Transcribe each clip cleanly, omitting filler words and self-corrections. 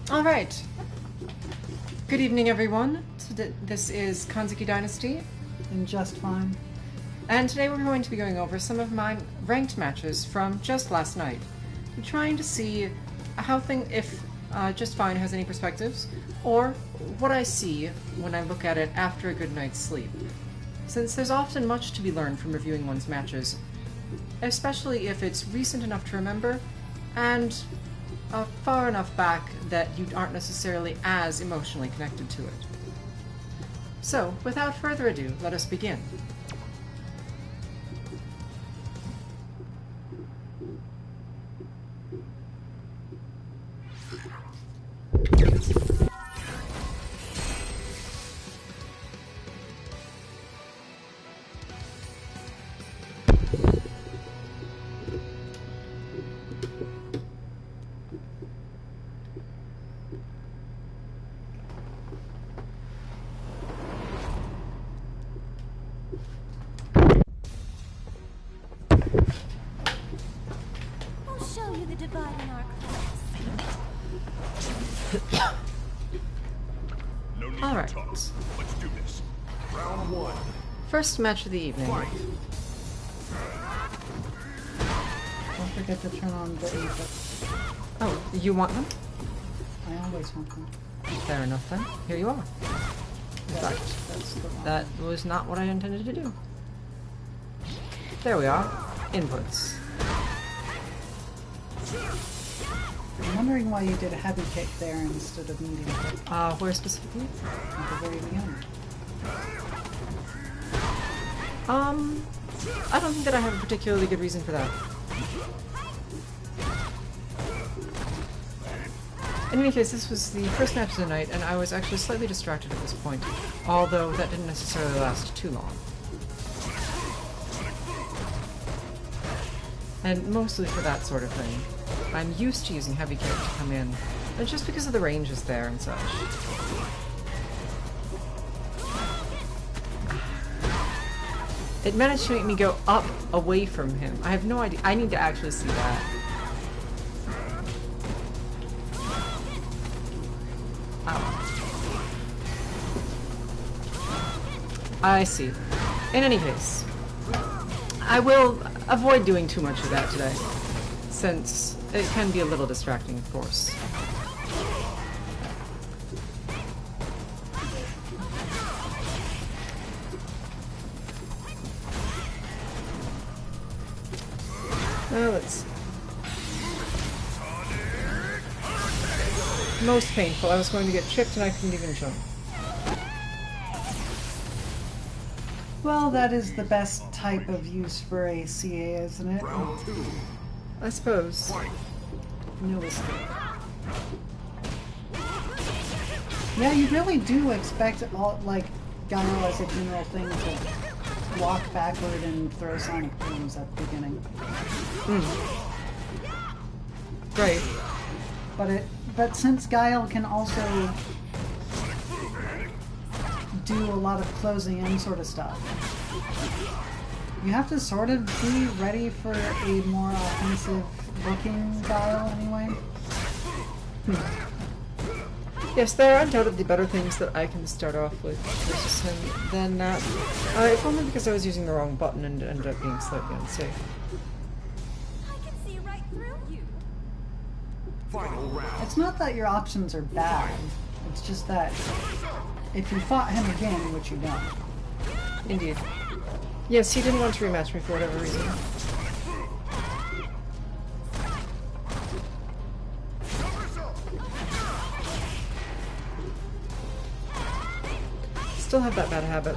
Alright. Good evening, everyone. This is Kanzuki Dynasty. And just fine. And today we're going to be going over some of my ranked matches from just last night. I'm trying to see if Just Fine has any perspectives, or what I see when I look at it after a good night's sleep. Since there's often much to be learned from reviewing one's matches, especially if it's recent enough to remember, and far enough back that you aren't necessarily as emotionally connected to it. So, without further ado, let us begin. Alright. Let's do this. Round one. First match of the evening. Fight. Don't forget to turn on the effects. Oh, you want them? I always want them. Fair enough then. Here you are. In fact, That's the one. that was not what I intended to do. There we are. Inputs. I'm wondering why you did a heavy kick there instead of medium kick Where specifically? at the very beginning. I don't think that I have a particularly good reason for that. In any case, this was the first match of the night, and I was actually slightly distracted at this point, although that didn't necessarily last too long. And mostly for that sort of thing. I'm used to using heavy kick to come in, but just because of the range is there and such. It managed to make me go up away from him. I have no idea. I need to actually see that. Ow. I see. In any case, I will avoid doing too much of that today, since it can be a little distracting, of course. Let's see. Most painful. I was going to get chipped and I couldn't even jump. Well, that is the best type of use for a CA, isn't it? Round two. I suppose. Fight. No escape. Yeah, you really do expect all, like, Gyro as a general thing to walk backward and throw sonic booms at the beginning. Right. But since Guile can also do a lot of closing in sort of stuff, you have to sort of be ready for a more offensive looking Guile anyway. Yes, there are undoubtedly better things that I can start off with versus him than that. If only because I was using the wrong button and ended up being slightly unsafe. I can see right through you. Final round. It's not that your options are bad, it's just that if you fought him again, which you don't. Indeed. Yes, he didn't want to rematch me for whatever reason. Still have that bad habit.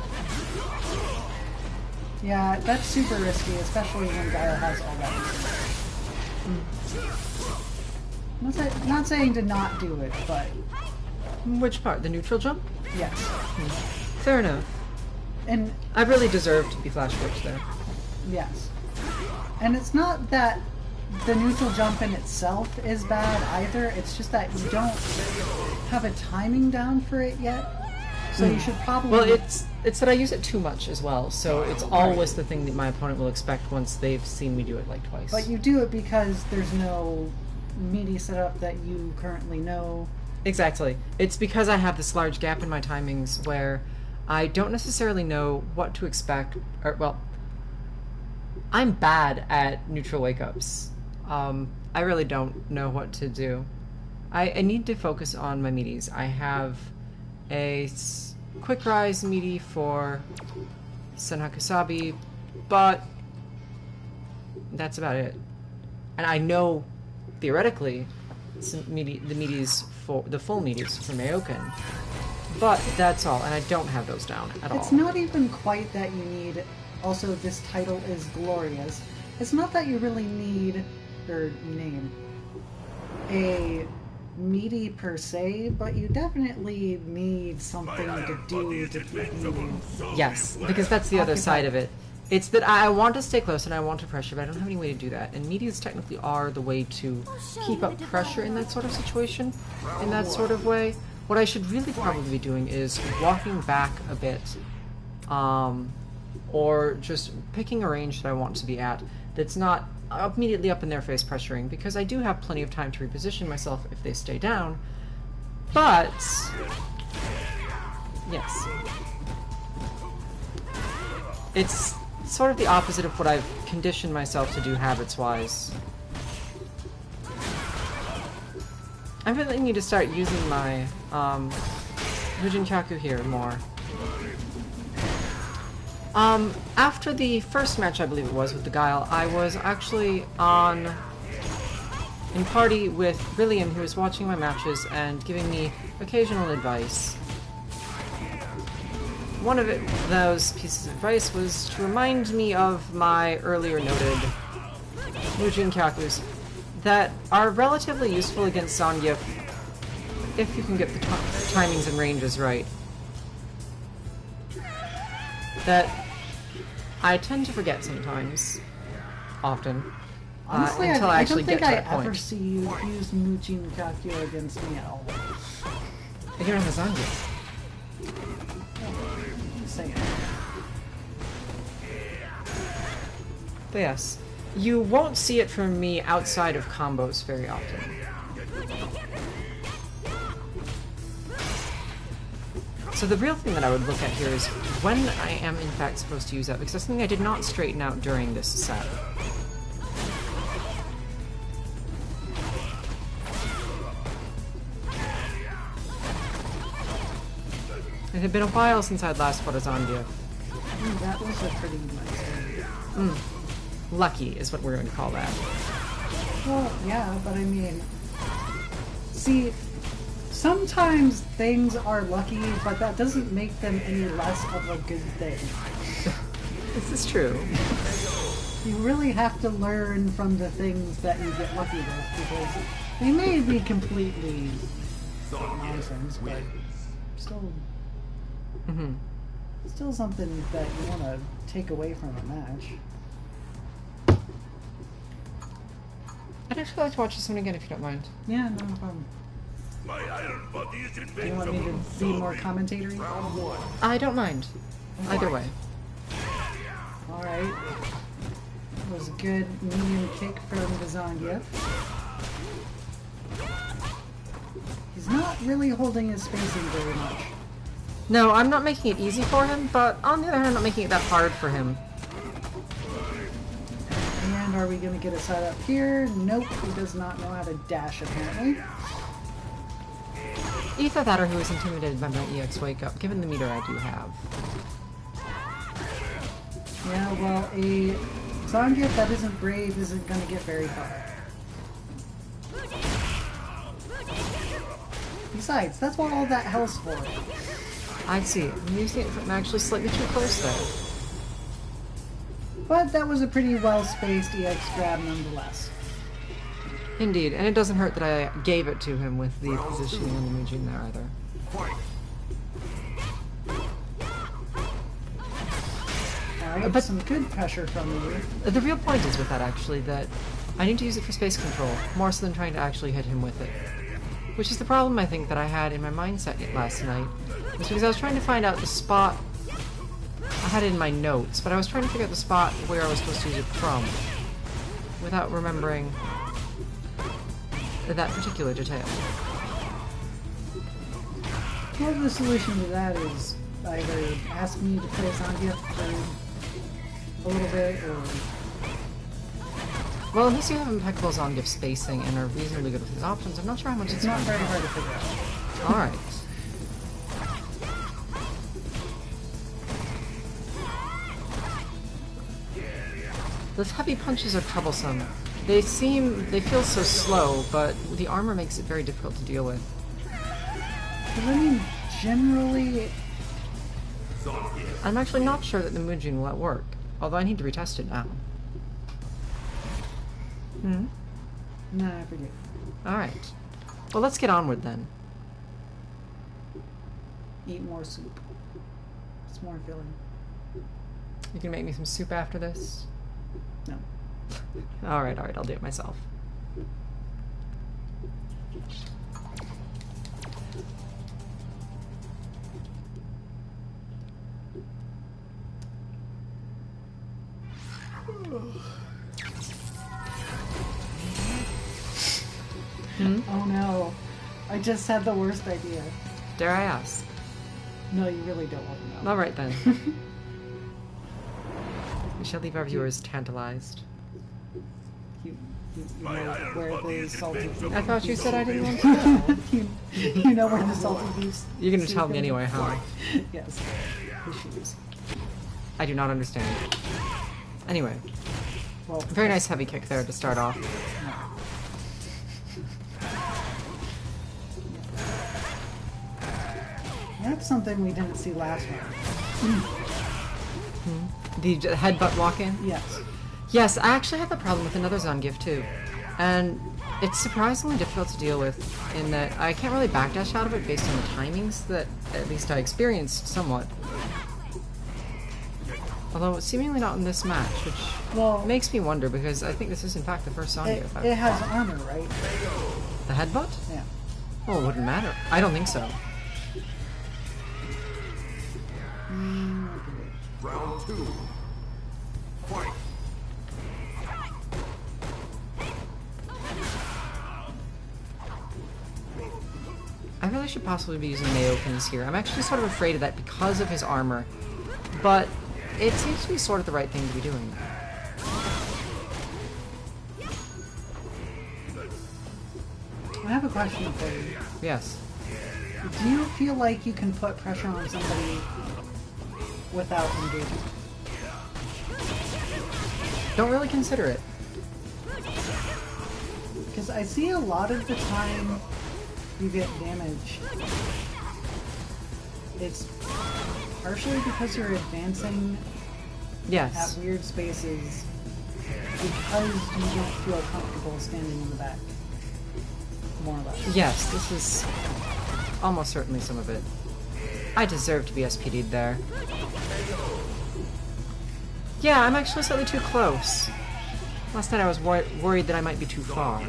Yeah, that's super risky, especially when Guile has all that. Not saying to not do it, but Which part? The neutral jump? yes. Fair enough. And I really deserved to be flash whipped there. yes. And it's not that the neutral jump in itself is bad either, it's just that you don't have a timing down for it yet. So you should probably... Well, it's that I use it too much as well, so it's always the thing that my opponent will expect once they've seen me do it like twice. But you do it because there's no meaty setup that you currently know. Exactly. It's because I have this large gap in my timings where I don't necessarily know what to expect. Or, well, I'm bad at neutral wake-ups. I really don't know what to do. I need to focus on my meaties. I have a quick rise meaty for Senhakusabi, but that's about it. And I know, theoretically, the meaties for the full meaties for Mayoken, but that's all, and I don't have those down at all. It's not even quite that you need. Also, this title is glorious. It's not that you really need or name a meaty per se, but you definitely need something to do to keep moving. Yes, because that's the other side of it. It's that I want to stay close and I want to pressure, but I don't have any way to do that. And meteors technically are the way to keep up pressure in that sort of situation, in that sort of way. What I should really probably be doing is walking back a bit, or just picking a range that I want to be at that's not immediately up in their face pressuring, because I do have plenty of time to reposition myself if they stay down. But yes, it's sort of the opposite of what I've conditioned myself to do habits-wise. I really need to start using my Hujin Kyaku here more. After the first match, I believe it was, with the Guile, I was actually in party with Brillian, who was watching my matches and giving me occasional advice. One of those pieces of advice was to remind me of my earlier noted Mujin Kyakus that are relatively useful against Zangief if you can get the timings and ranges right. That I tend to forget sometimes, often, Honestly, until I actually get to that I don't think I ever point. see you use Mujin Kakyo against me at all. I don't have a Zangief. Say it. But yes, you won't see it from me outside of combos very often. So the real thing that I would look at here is when I am in fact supposed to use that, because that's something I did not straighten out during this set. It had been a while since I'd last fought a Zangief. That was a pretty nice one. Lucky is what we're going to call that. Well, yeah, but I mean, see, sometimes things are lucky, but that doesn't make them any less of a good thing. This is true. You really have to learn from the things that you get lucky with, because they may be completely nonsense, but still, still something that you want to take away from a match. I'd actually like to watch this one again if you don't mind. Yeah, no problem. My iron body is Do you want me to be more commentatory? Round one. I don't mind. Either way. Alright. That was a good medium kick from the Zangief. He's not really holding his spacing very much. No, I'm not making it easy for him, but on the other hand, I'm not making it that hard for him. And are we going to get a side up here? Nope, he does not know how to dash apparently. Either that or he was intimidated by my EX wake up, given the meter I do have. Yeah, well, a Zangief that isn't brave isn't going to get very far. Besides, that's what all that hell's for. I see. I'm using it from actually slightly too close there. But that was a pretty well-spaced EX grab nonetheless. Indeed, and it doesn't hurt that I gave it to him with the positioning on the Mujin there either. Fight. Alright, But- some good pressure from you. The real point is with that, actually, that I need to use it for space control, more so than trying to actually hit him with it. Which is the problem, I think, that I had in my mindset last night. Was because I was trying to find out the spot... I had it in my notes, but I was trying to figure out the spot where I was supposed to use it from, without remembering that particular detail. Well, the solution to that is either ask me to play Zangief for a little bit, or... Well, at least you have impeccable Zangief spacing and are reasonably good with his options. I'm not sure how much It's not very hard to figure out. Alright. Those heavy punches are troublesome. They feel so slow, but the armor makes it very difficult to deal with. But I mean, generally... I'm actually not sure that the Mujin will work, although I need to retest it now. Nah, I forget. Alright. Well, let's get onward then. Eat more soup. It's more filling. You can make me some soup after this? No. Alright, I'll do it myself. Oh no. I just had the worst idea. Dare I ask? No, you really don't want to know. Alright then. We shall leave our viewers tantalized. You know where the salty beef... I thought you said I didn't want to know. you know where the salty beef... You're gonna tell me anyway, huh? Yes. The shoes. I do not understand. Anyway. Well, Very nice heavy kick there to start off. That's something we didn't see last round. The headbutt walk-in? Yes. Yes, I actually had that problem with another Zangief too. And it's surprisingly difficult to deal with in that I can't really backdash out of it based on the timings that at least I experienced somewhat. Although it's seemingly not in this match, which makes me wonder because I think this is in fact the first Zangief. It has armor, right? The headbutt? Yeah. Well, it wouldn't matter. I don't think so. Round 2. Fight. I really should possibly be using Naokins here. I'm actually sort of afraid of that because of his armor, but it seems to be sort of the right thing to be doing. I have a question for you. Yes. Do you feel like you can put pressure on somebody without engaging? Don't really consider it. Because I see a lot of the time you get damage. It's partially because you're advancing Yes. at weird spaces because you don't feel comfortable standing in the back. More or less. Yes, this is almost certainly some of it. I deserve to be SPD'd there. Yeah, I'm actually slightly too close. Last night I was worried that I might be too far.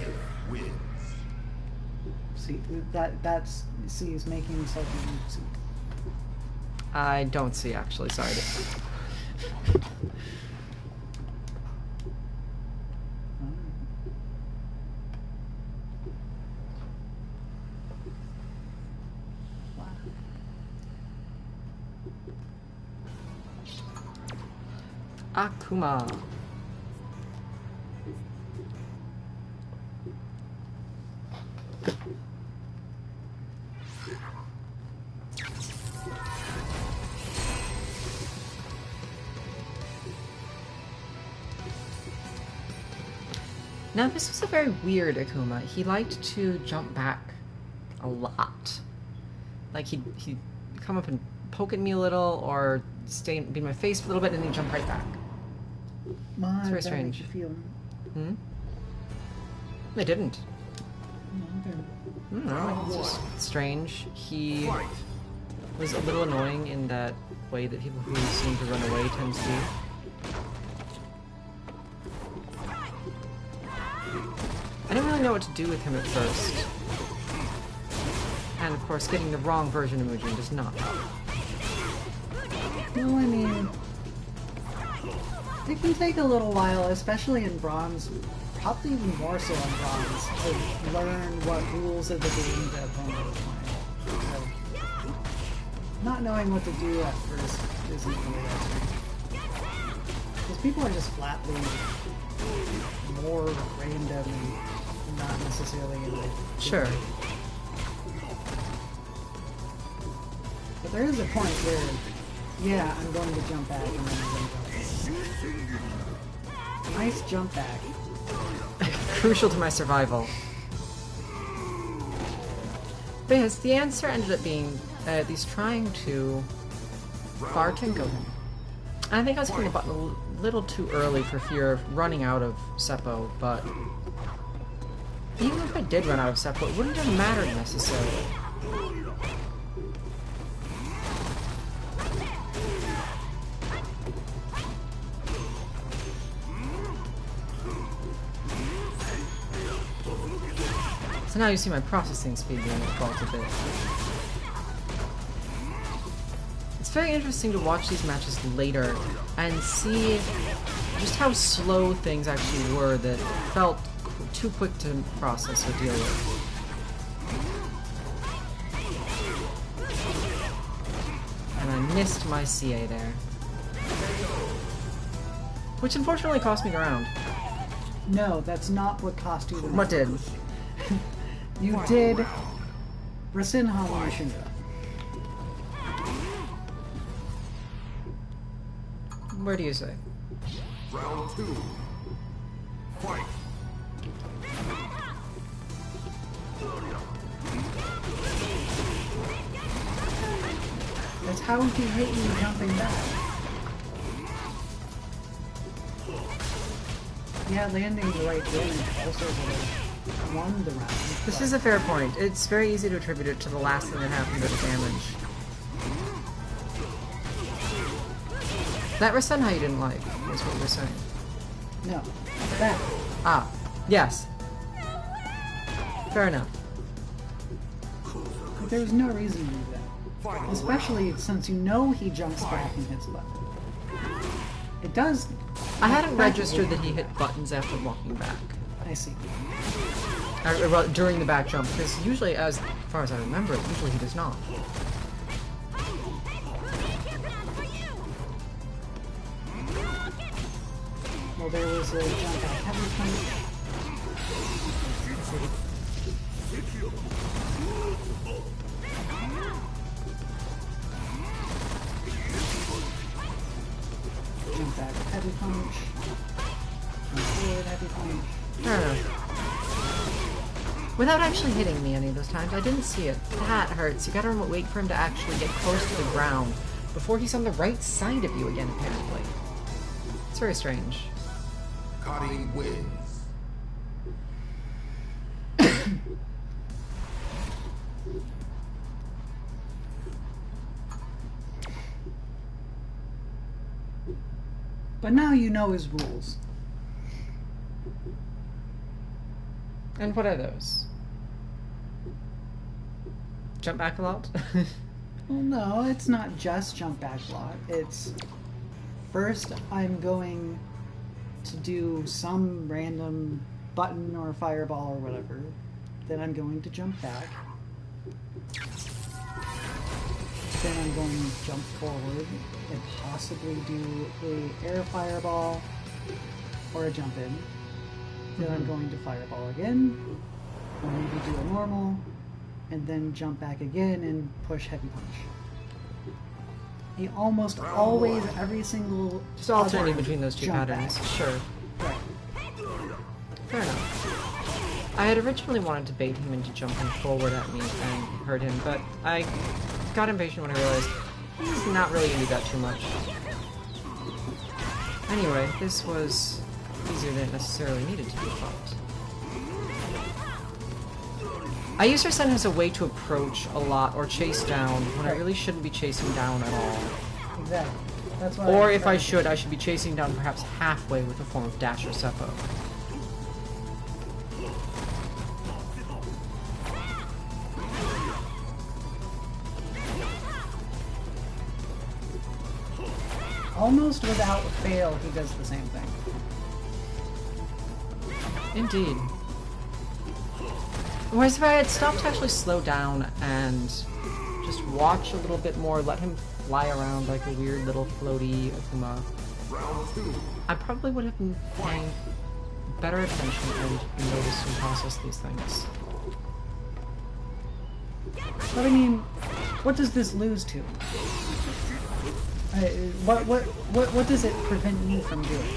See, that's he's making himself a soup. I don't see, actually. Sorry. Akuma. Now this was a very weird Akuma. He liked to jump back a lot. Like he'd come up and poke at me a little or be in my face for a little bit and then he'd jump right back. My, It's very that strange. makes you feel... They didn't. Okay. No, it's just strange. He was a little annoying in that way that people who seem to run away tend to do. I didn't really know what to do with him at first. And of course, getting the wrong version of Mujin does not help. Well, I mean, it can take a little while, especially in Bronze, probably even more so in Bronze, to learn what rules of the game the opponent is playing. So, Not knowing what to do at first isn't really that strange. Because people are just flatly more random and not necessarily in the Sure. But there is a point where, yeah, I'm going to jump back and then I'm going to jump back. Nice jump back. Crucial to my survival. But yes, the answer ended up being at least trying to far Tinko him. I think I was hitting the button a little too early for fear of running out of Seppo, but even if I did run out of Seppo, it wouldn't have mattered necessarily. So now you see my processing speed being default a bit. It's very interesting to watch these matches later and see just how slow things actually were that felt too quick to process or deal with. And I missed my CA there. Which unfortunately cost me ground. No, that's not what cost you the What did? You did Rasenhan Mashinra. Where do you say? Round 2. Fight. That's how he hit you jumping back. Yeah, landing the right damage also would have won the round. This but is a fair point. It's very easy to attribute it to the last thing that happened to the damage. That Rasenhan you didn't like, is what you're saying. no, that. Ah, yes. Fair enough. But there's no reason to do that. Especially since you know he jumps back and hits button. It does. I hadn't registered that he hit buttons after walking back. I see. Well, during the back jump, because usually, as far as I remember, usually he does not. Well, there was a jump back heavy punch. Jump back heavy punch. Jump forward heavy punch. I don't know. Without actually hitting me any of those times, I didn't see it. That hurts. You gotta wait for him to actually get close to the ground before he's on the right side of you again, apparently. It's very strange. Kari wins. But now you know his rules. And what are those? Jump back a lot? Well, no, it's not just jump back block. It's first I'm going to do some random button or fireball or whatever. Then I'm going to jump back. Then I'm going to jump forward and possibly do a air fireball or a jump in. Then I'm going to fireball again, or maybe do a normal, and then jump back again and push heavy punch. He almost always, every single... Just alternating between those two jump patterns. back. Sure. Right. Fair enough. I had originally wanted to bait him into jumping forward at me and hurt him, but I got impatient when I realized he's not really going to do that too much. Anyway, this was easier than it necessarily needed to be, but... I use Rasenhan as a way to approach a lot or chase down when I really shouldn't be chasing down at all. Exactly. That's what Or I'm if I trying to should, I should be chasing down perhaps halfway with a form of dash or seppo. Almost without fail, he does the same thing. Indeed. Whereas if I had stopped to actually slow down and just watch a little bit more, let him fly around like a weird little floaty Akuma, Round 2. I probably would have been paying better attention and noticed and processed these things. But I mean, what does this lose to? What does it prevent me from doing?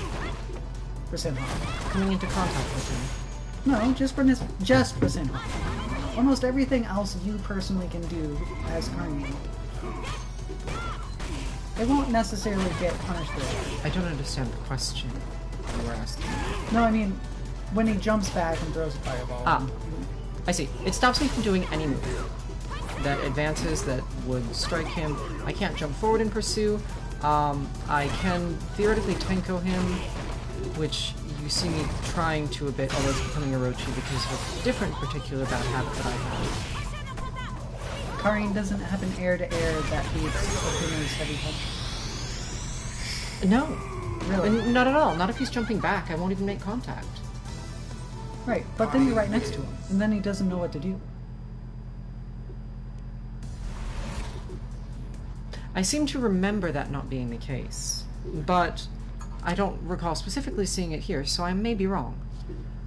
For Senhon? Coming into contact with him. No, just for Senhon. Almost everything else you personally can do as Karni, it won't necessarily get punished for it. I don't understand the question you were asking. No, I mean, when he jumps back and throws a fireball. Ah, I see. It stops me from doing any move that advances, that would strike him. I can't jump forward and pursue. I can theoretically Tenko him, which you see me trying to a bit, although it's becoming Orochi because of a different particular bad habit that I have. Karin doesn't have an air-to-air that beats Okuma's heavy punch. No. Really? Not at all. Not if he's jumping back. I won't even make contact. Right, but then you're right next to him, and then he doesn't know what to do. I seem to remember that not being the case, but I don't recall specifically seeing it here, so I may be wrong.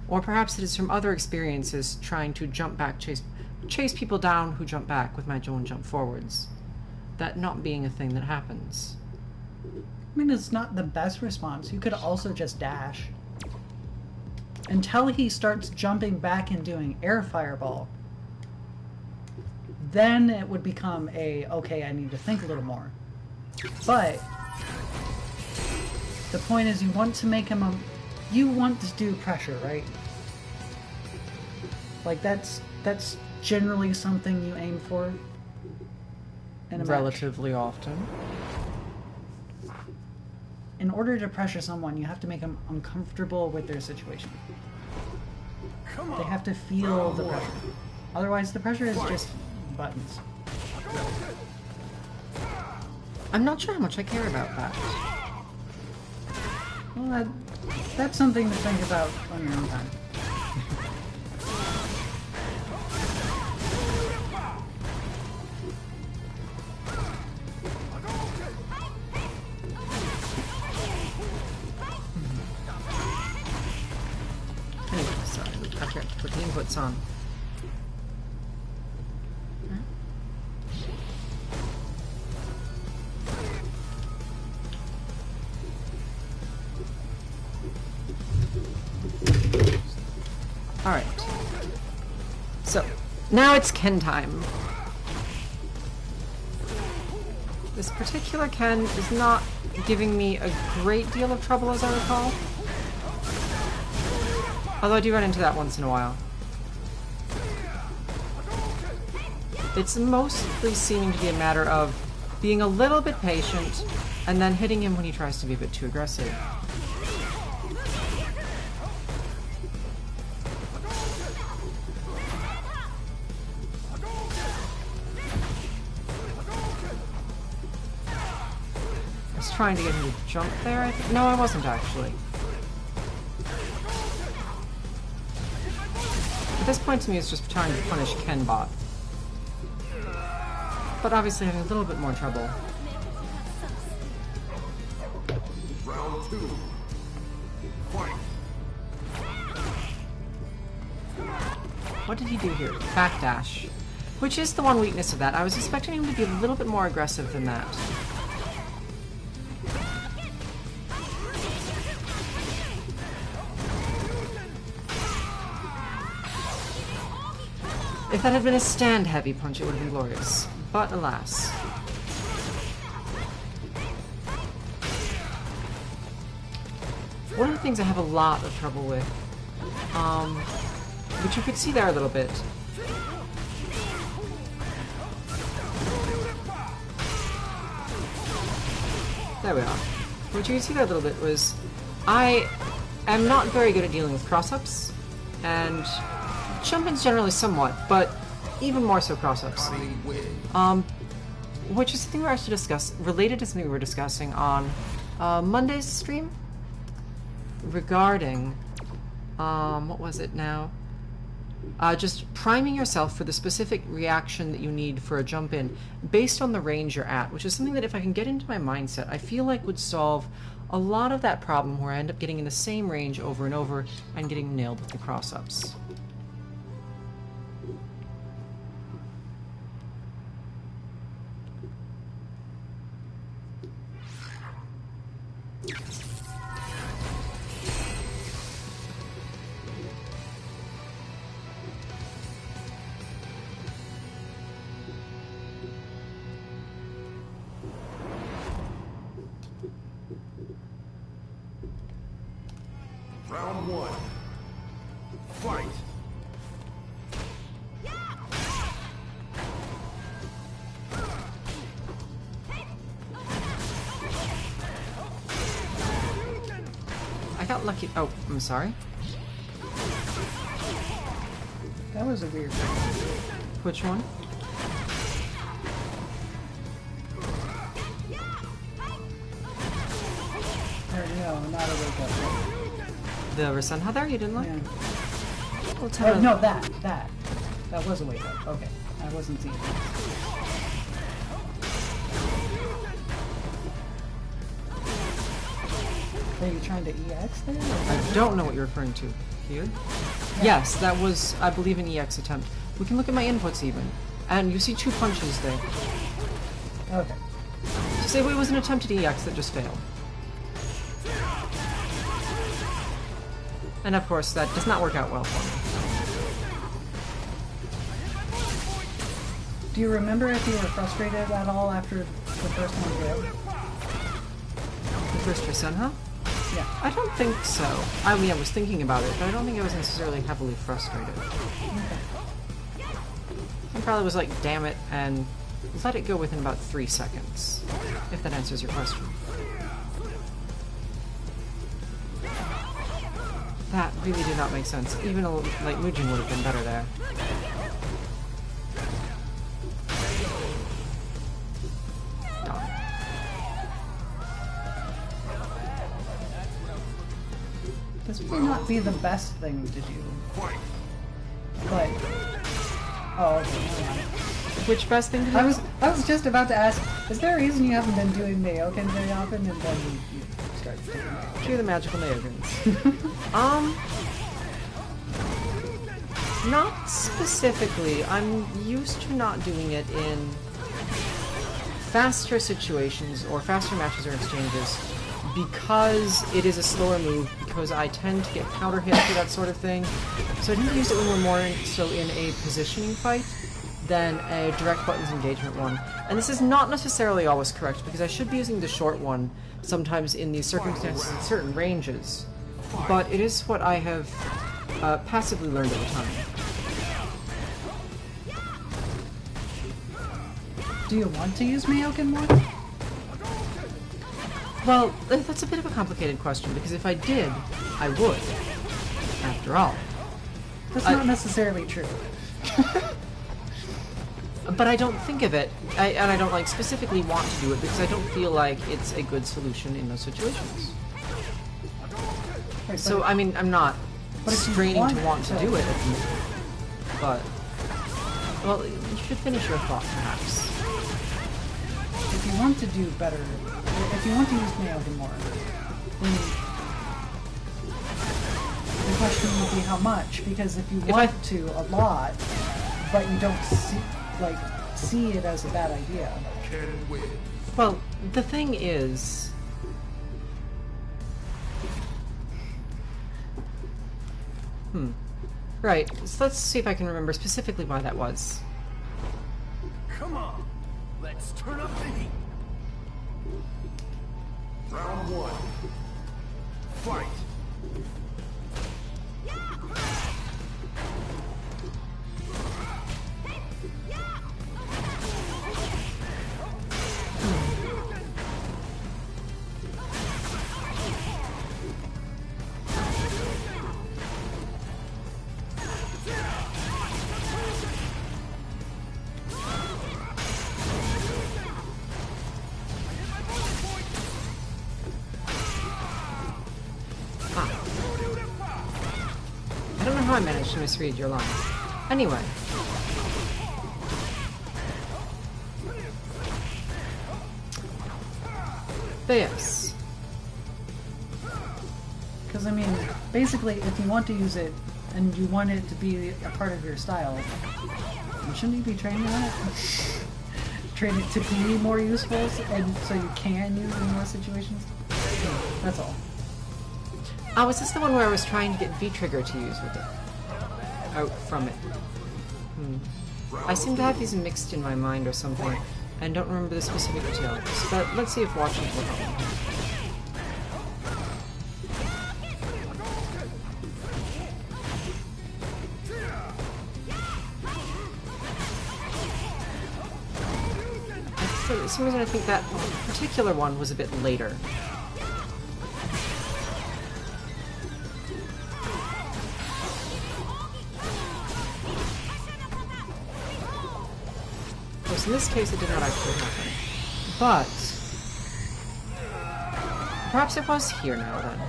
Or perhaps it is from other experiences trying to jump back, chase people down who jump back with my own jump forwards. That not being a thing that happens. I mean, it's not the best response. You could also just dash. Until he starts jumping back and doing air fireball. Then it would become okay, I need to think a little more. But the point is you want to make him you want to do pressure, right? Like that's generally something you aim for in a match. Relatively often. In order to pressure someone, you have to make them uncomfortable with their situation. They have to feel the pressure. Otherwise, the pressure is just buttons. I'm not sure how much I care about that. Well, that's something to think about on your own time. Anyway, sorry, I forgot to put the inputs on. Alright. So, now it's Ken time. This particular Ken is not giving me a great deal of trouble, as I recall. Although I do run into that once in a while. It's mostly seeming to be a matter of being a little bit patient, and then hitting him when he tries to be a bit too aggressive. I was trying to get him to jump there, I think. No, I wasn't actually. At this point to me, it's just trying to punish Kenbot. But obviously having a little bit more trouble. Round 2. Fight. What did he do here? Backdash. Which is the one weakness of that. I was expecting him to be a little bit more aggressive than that. If that had been a stand-heavy punch, it would have been glorious. But alas. One of the things I have a lot of trouble with, which you could see there a little bit, there we are. What you can see there a little bit was, I am not very good at dealing with cross-ups, and jump-ins generally somewhat, but even more so cross-ups. Which is something we're actually related to something we were discussing on Monday's stream regarding, what was it now? just priming yourself for the specific reaction that you need for a jump in based on the range you're at, which is something that if I can get into my mindset, I feel like would solve a lot of that problem where I end up getting in the same range over and over and getting nailed with the cross-ups. Round 1. Fight! I got lucky. Oh, I'm sorry. That was a weird one. Which one? Or no, not a wake up. The Rasenha there you didn't like? Yeah. Well, tell Oh, me- no, that was a wake up. Okay, I wasn't seeing it. Are you trying to EX there? I don't know what you're referring to. Here? Yeah. Yes, that was, I believe, an EX attempt. We can look at my inputs even. And you see 2 punches there. Okay. So say it was an attempted EX that just failed. And of course, that does not work out well for me. Do you remember if you were frustrated at all after the first one failed? The first Rasenha? Yeah. I don't think so. I mean, I was thinking about it, but I don't think I was necessarily heavily frustrated. I probably was like, damn it, and let it go within about 3 seconds. If that answers your question. That really did not make sense. Even a like Mujin would have been better there. Darn. This may not be the best thing to do, Fight! but... Oh, okay, never mind. Which best thing to do? I was just about to ask, is there a reason you haven't been doing Mayoken very often, and then you start doing it? Cue the magical Neogans. Not specifically. I'm used to not doing it in faster situations or faster matches or exchanges because it is a slower move, because I tend to get counter hit for that sort of thing. So I tend to use it when we're more so in a positioning fight than a direct buttons engagement one. And this is not necessarily always correct, because I should be using the short one sometimes in these circumstances in certain ranges. But it is what I have passively learned over time. Do you want to use Mayoken more? Well, that's a bit of a complicated question, because if I did, I would. After all. That's not necessarily true. But I don't think of it, and I don't like specifically want to do it, because I don't feel like it's a good solution in those situations. Right, So, but- I mean, I'm not but if you straining to want to to- do it, but... Well, you should finish your thought, perhaps. if you want to do better, if you want to use Mayoken more, then the question would be how much, because if you If want I- to a lot, but you don't see it as a bad idea. Can win. Well, the thing is... Right, so let's see if I can remember specifically why that was. Come on! Let's turn up the heat! Round 1. Fight! I managed to misread your line. Anyway. But yes. Because, I mean, basically, if you want to use it and you want it to be a part of your style, shouldn't you be training on it? Train it to be more useful and so you can use it in more situations? That's all. Oh, is this the one where I was trying to get V-Trigger to use with it? Out from it. I seem to have these mixed in my mind or something, and don't remember the specific details. But let's see if watching it will help. For some reason I think that particular one was a bit later. Of course, in this case it did not actually happen. But perhaps it was here now then.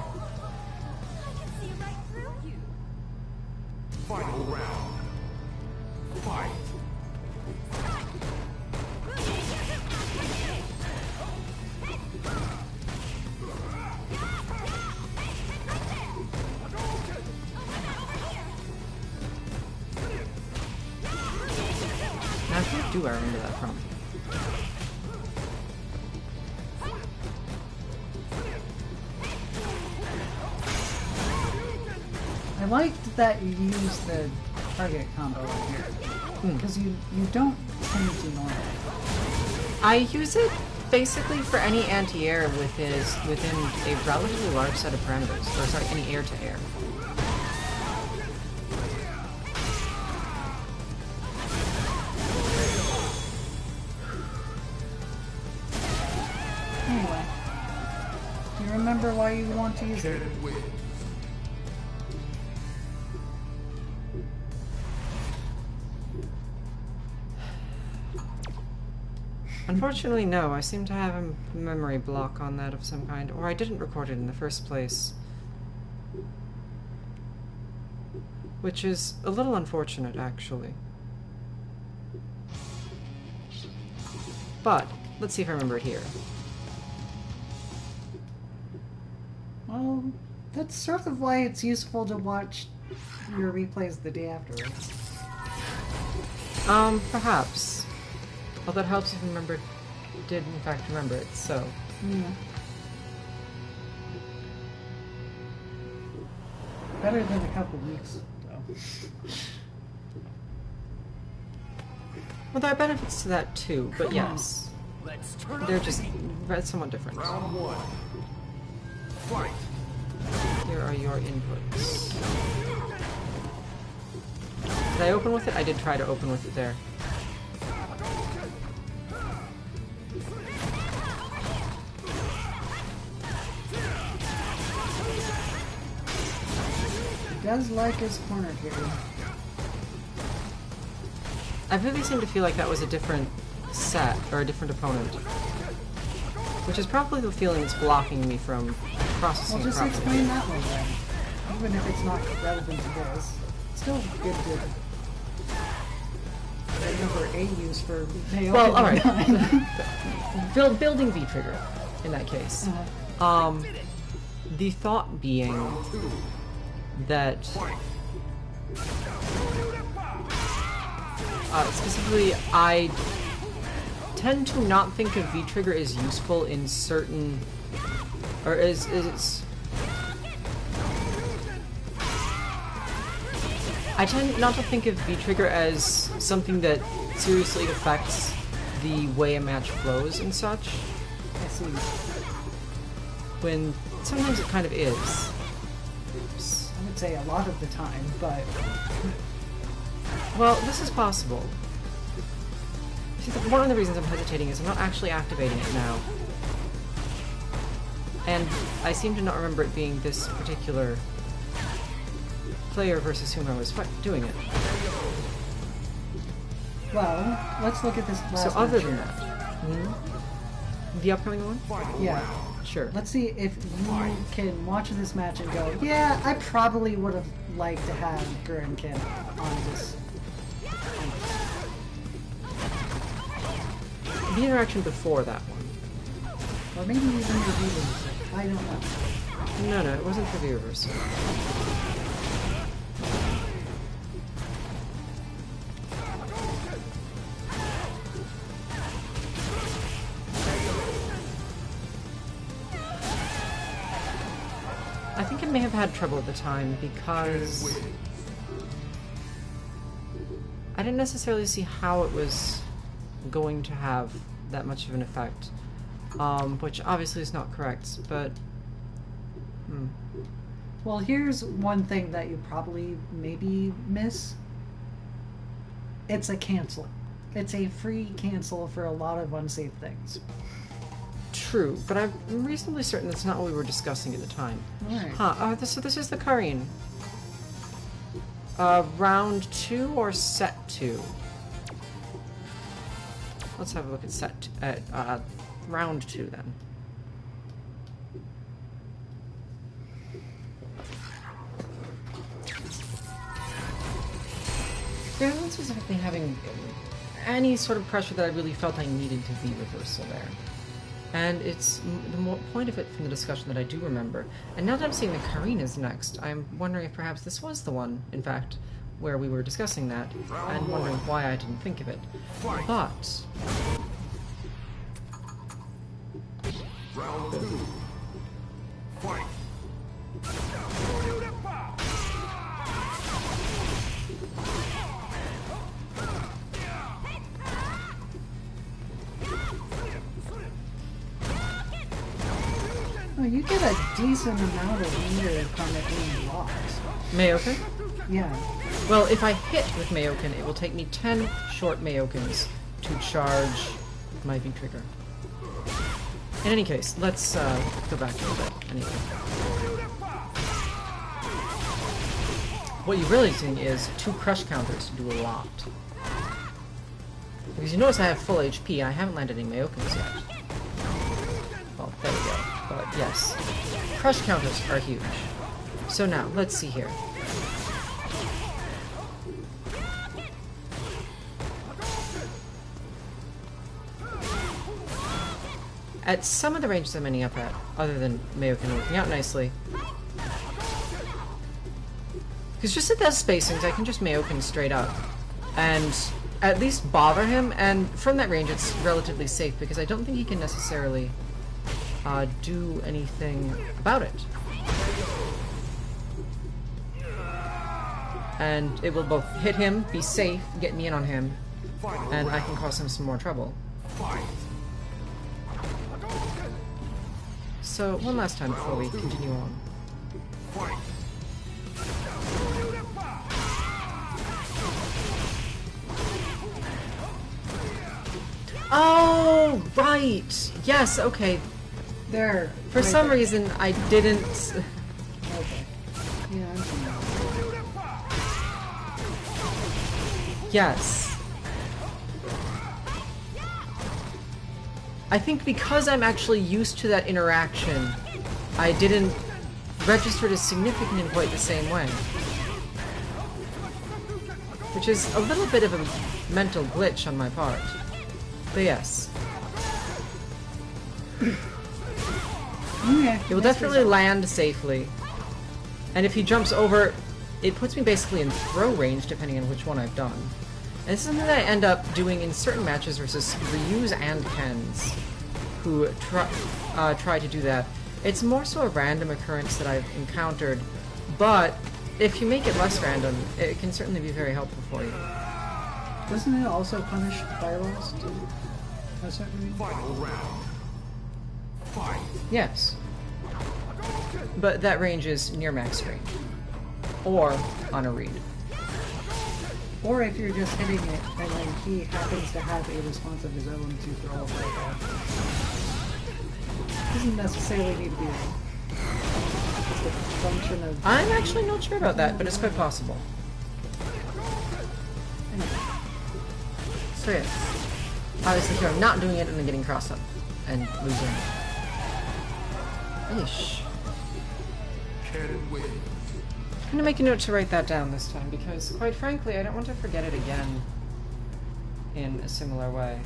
Final round. Fight. Now, who do I remember that from? I liked that you used the target combo right here. Because you don't tend to normally. I use it basically for any anti-air within a relatively large set of parameters. Or sorry, any air-to-air. Anyway, do you remember why you want to use it? Can win. Unfortunately, no. I seem to have a memory block on that of some kind, or I didn't record it in the first place. Which is a little unfortunate, actually. But, let's see if I remember it here. Well, that's sort of why it's useful to watch your replays the day afterwards. Perhaps. Well, that helps if you did in fact remember it, so. Yeah. Better than a couple weeks, though. Well, there are benefits to that too, but yes. Let's turn They're up just the heat. somewhat different. Round one. Fight. Here are your inputs. Did I open with it? I did try to open with it there. He does like his corner carry. I really seem to feel like that was a different set, or a different opponent. Which is probably the feeling that's blocking me from processing Well, it just properly. explain that one then. Even if it's not relevant to this. Still good to remember a use for Naomi. Well, alright. Building V-Trigger, in that case. The thought being that specifically, I tend to not think of V-Trigger as useful in certain, or as I tend not to think of V-Trigger as something that seriously affects the way a match flows and such. I see. When sometimes it kind of is. I would say a lot of the time, but Well, this is possible. See, one of the reasons I'm hesitating is I'm not actually activating it now. And I seem to not remember it being this particular player versus whom I was doing it. well, let's look at this last So other match than here. that, the upcoming one? Yeah. Sure. Let's see if you can watch this match and go, yeah, I probably would have liked to have Gurren-kin on this. The interaction before that one. Or maybe even the readings. I don't know. No, it wasn't for the reversal. I think it may have had trouble at the time because I didn't necessarily see how it was going to have that much of an effect, which obviously is not correct, but Well, here's one thing that you probably maybe miss. It's a cancel. It's a free cancel for a lot of unsafe things. true, but I'm reasonably certain that's not what we were discussing at the time. Alright. So this is the Karine. Round 2 or set 2? Let's have a look at round 2 then. Yeah, I wasn't specifically having any sort of pressure that I really felt I needed to be reversal there. And it's the point of it from the discussion that I do remember. And now that I'm seeing the Karine is next, I'm wondering if perhaps this was the one, in fact, where we were discussing that, and wondering why I didn't think of it. But... Round 2. Fight. Oh, you get a decent amount of meter from it being blocked. Mayoken? Yeah. Well, if I hit with Mayoken, it will take me 10 short Mayokens to charge my V-Trigger. In any case, let's go back a little bit, anyway. What you're really seeing is 2 crush counters do a lot. Because you notice I have full HP, and I haven't landed any Mayokens yet. Well, there we go. But yes, crush counters are huge. So now, let's see here. At some of the ranges I'm ending up at, other than Mayoken working out nicely, because just at those spacings, I can just Mayoken straight up, and at least bother him, and from that range it's relatively safe, because I don't think he can necessarily do anything about it. And it will both hit him, be safe, get me in on him, and I can cause him some more trouble. So, one last time before we continue on. Oh, right! Yes, okay. There. For some reason, I didn't... Okay. Yeah, I'm familiar. Yes. I think because I'm actually used to that interaction, I didn't register it as significant in quite the same way. Which is a little bit of a mental glitch on my part. But yes. Okay. It will definitely land safely. And if he jumps over, it puts me basically in throw range, depending on which one I've done. And this is something that I end up doing in certain matches versus Ryus and Kens, who try to do that. It's more so a random occurrence that I've encountered, but if you make it less random, it can certainly be very helpful for you. Doesn't it also punish fireballs too? A certain reason? Final round. Fight. Yes. But that range is near max range. Or on a read. Or if you're just hitting it and then he happens to have a response of his own to throw a fireball. Doesn't necessarily need to be just a function of... I'm actually not sure about that, but it's quite possible. Anyway. So yes. Obviously here I'm not doing it and then getting crossed up and losing. Ish. Cannon win. I'm gonna make a note to write that down this time because, quite frankly, I don't want to forget it again in a similar way.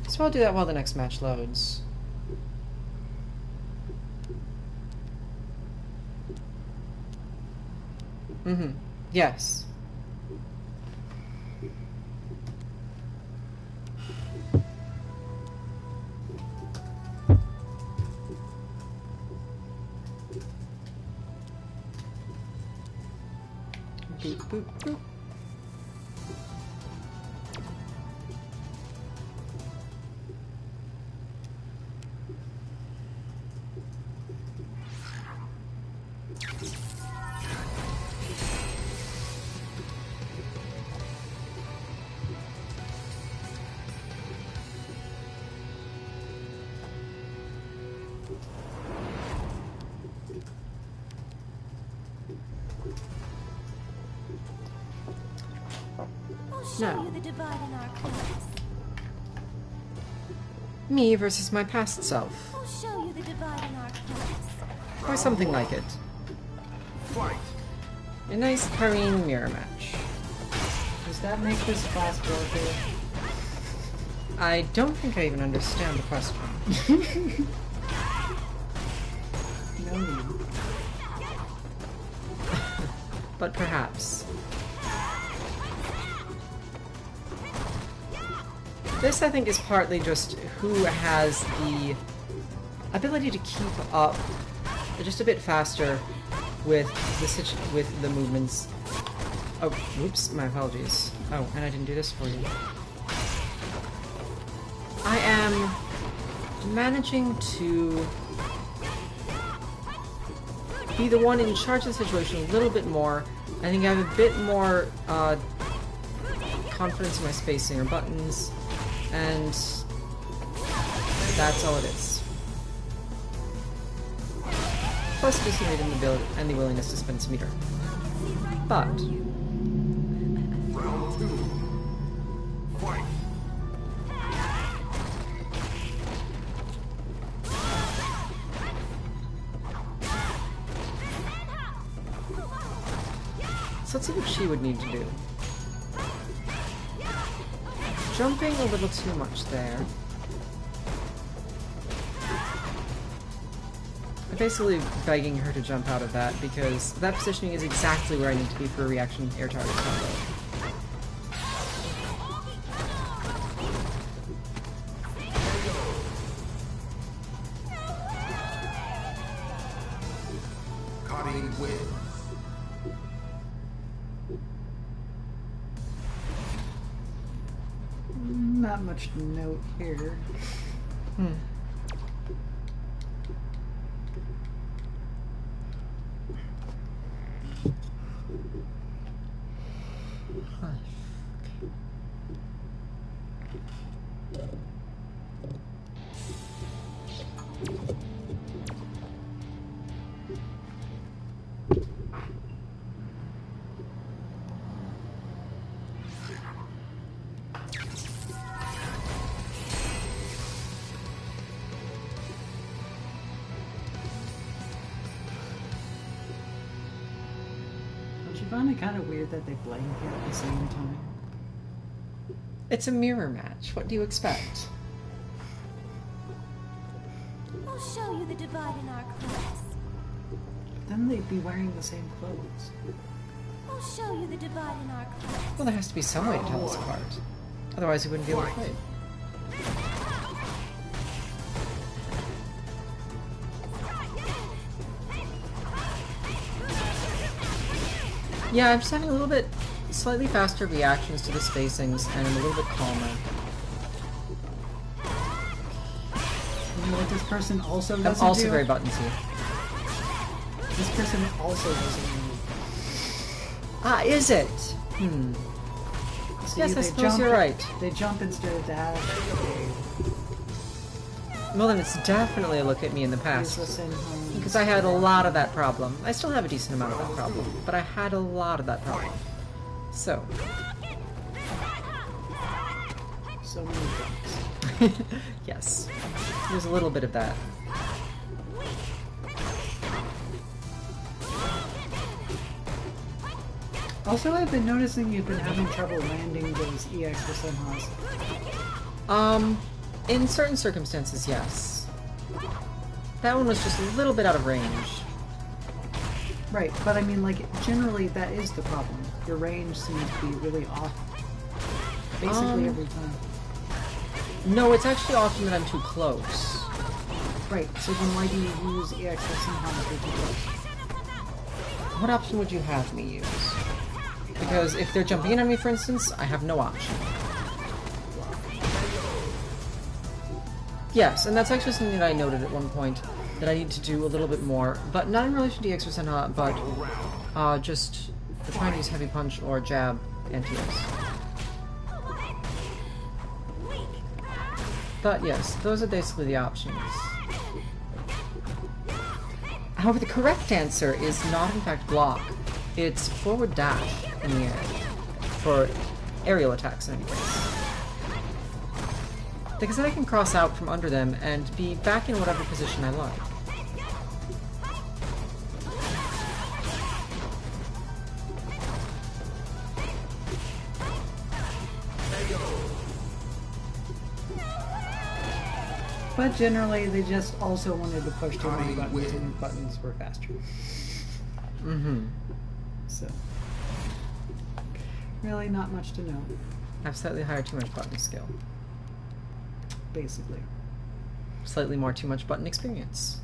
So I'll do that while the next match loads. Mm-hmm. Yes. Boop, boop, boop. I'll show No. you the divide in our class. Me versus my past self. I'll show you the divide in our class. Or something like it. Fight. A nice parrying mirror match. Does that make this class broken? I don't think I even understand the question. No need. But perhaps. This, I think, is partly just who has the ability to keep up just a bit faster with the movements. Oh, whoops, my apologies. Oh, and I didn't do this for you. I am managing to be the one in charge of the situation a little bit more. I think I have a bit more confidence in my spacing or buttons, and that's all it is. Plus discipline and the ability and the willingness to spend some meter. But Round 2. Fight. so let's see what she would need to do. Jumping a little too much there. I'm basically begging her to jump out of that because that positioning is exactly where I need to be for a reaction air target combo. Cutting wins. Not much to note here. Don't you find it kind of weird that they blank at the same time? It's a mirror match. What do you expect? I'll show you the divide in our class. Then they'd be wearing the same clothes. I'll show you the divide in our class. Well, there has to be some way to tell us apart. Otherwise, we wouldn't be able to play. Yeah, I'm just having a little bit slightly faster reactions to the spacings, and I'm a little bit calmer. You know what this person also I'm doesn't also do? very buttonsy. This person also doesn't move. Ah, is it? See, Yes, I they suppose jump- you're right. They jump instead of dash. Well, then it's definitely a look at me in the past. Useless in home. Because I had a lot of that problem. I still have a decent amount of that problem, but I had a lot of that problem. So, So many jumps. Yes. There's a little bit of that. Also, I've been noticing you've been having trouble landing those EX for Senhas. In certain circumstances, yes. That one was just a little bit out of range. Right, but I mean, like, generally that is the problem. Your range seems to be really off. Basically every time. No, it's actually often that I'm too close. Right, so then why do you use EX for Senhas if you're too close? What option would you have me use? Because if they're jumping in on me, for instance, I have no option. Yes, and that's actually something that I noted at one point, that I need to do a little bit more, but not in relation to EX or Senha, but just trying to use heavy punch or jab anti-X. But yes, those are basically the options. However, the correct answer is not in fact block. It's forward dash in the air. For aerial attacks in any case. Because then I can cross out from under them and be back in whatever position I like. But generally, they just also wanted to push too many buttons, and buttons were faster. Mm-hmm. So, really not much to know, I have slightly higher too much button skill. basically. Slightly more too much button experience.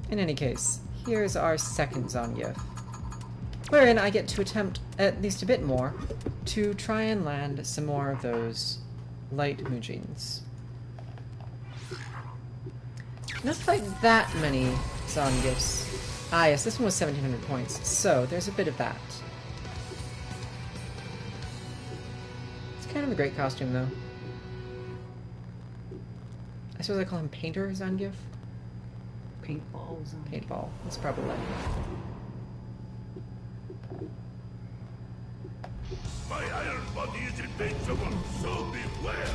In any case, here's our second Zangief, wherein I get to attempt at least a bit more to try and land some more of those light Mujins. Not quite that many Zangiefs. Ah yes, this one was 1700 points, so there's a bit of that. It's kind of a great costume though. I suppose I call him Painter Zangief? Paintballs. Paintball. That's probably right. My iron body is invincible, so beware!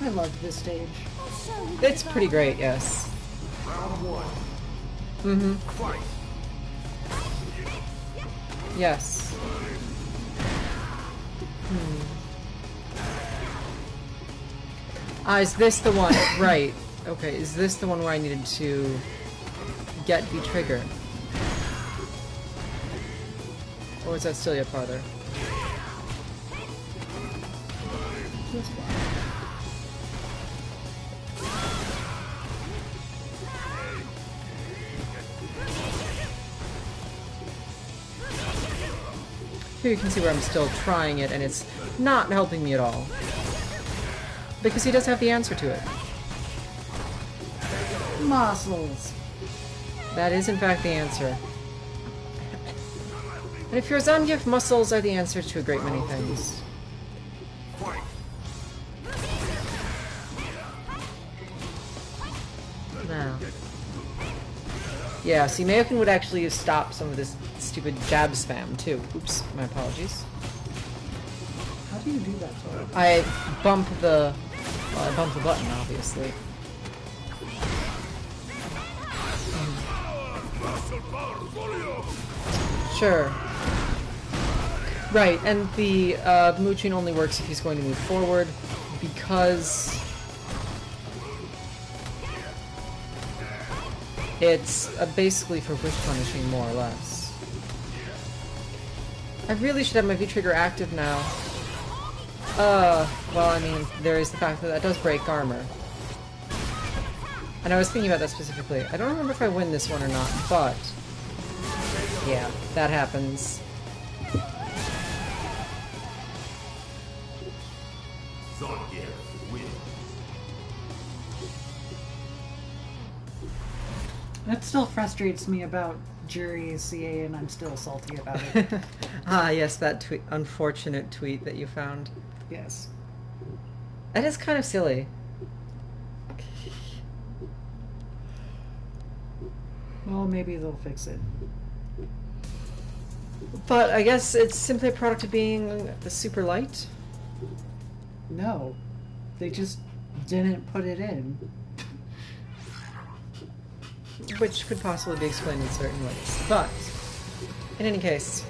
I loved this stage. I'll show you. It's pretty great, yes. Round one, Mm-hmm. fight! Yes. Ah, is this the one? Right. Okay, is this the one where I needed to get the trigger? Or is that still yet farther? Here you can see where I'm still trying it, and it's not helping me at all. Because he does have the answer to it. Muscles. That is in fact the answer. And if you're Zangief, muscles are the answer to a great many things. Fight! Now. Yeah, see, Mayokin would actually stop some of this stupid jab spam, too. Oops, my apologies. How do you do that? Sorry? I bump the... Well, I bump the button, obviously. Muscle power, folio! Sure. Right, and the Muchin only works if he's going to move forward, because... it's basically for wish punishing, more or less. I really should have my V-Trigger active now. Well, I mean, there is the fact that that does break armor. And I was thinking about that specifically. I don't remember if I win this one or not, but... yeah, that happens. Zangief wins. That still frustrates me about jury CA, and I'm still salty about it. Ah, yes, that unfortunate tweet that you found. Yes. That is kind of silly. Well, maybe they'll fix it. But I guess it's simply a product of being the super light. No. They just didn't put it in. Which could possibly be explained in certain ways. But, in any case,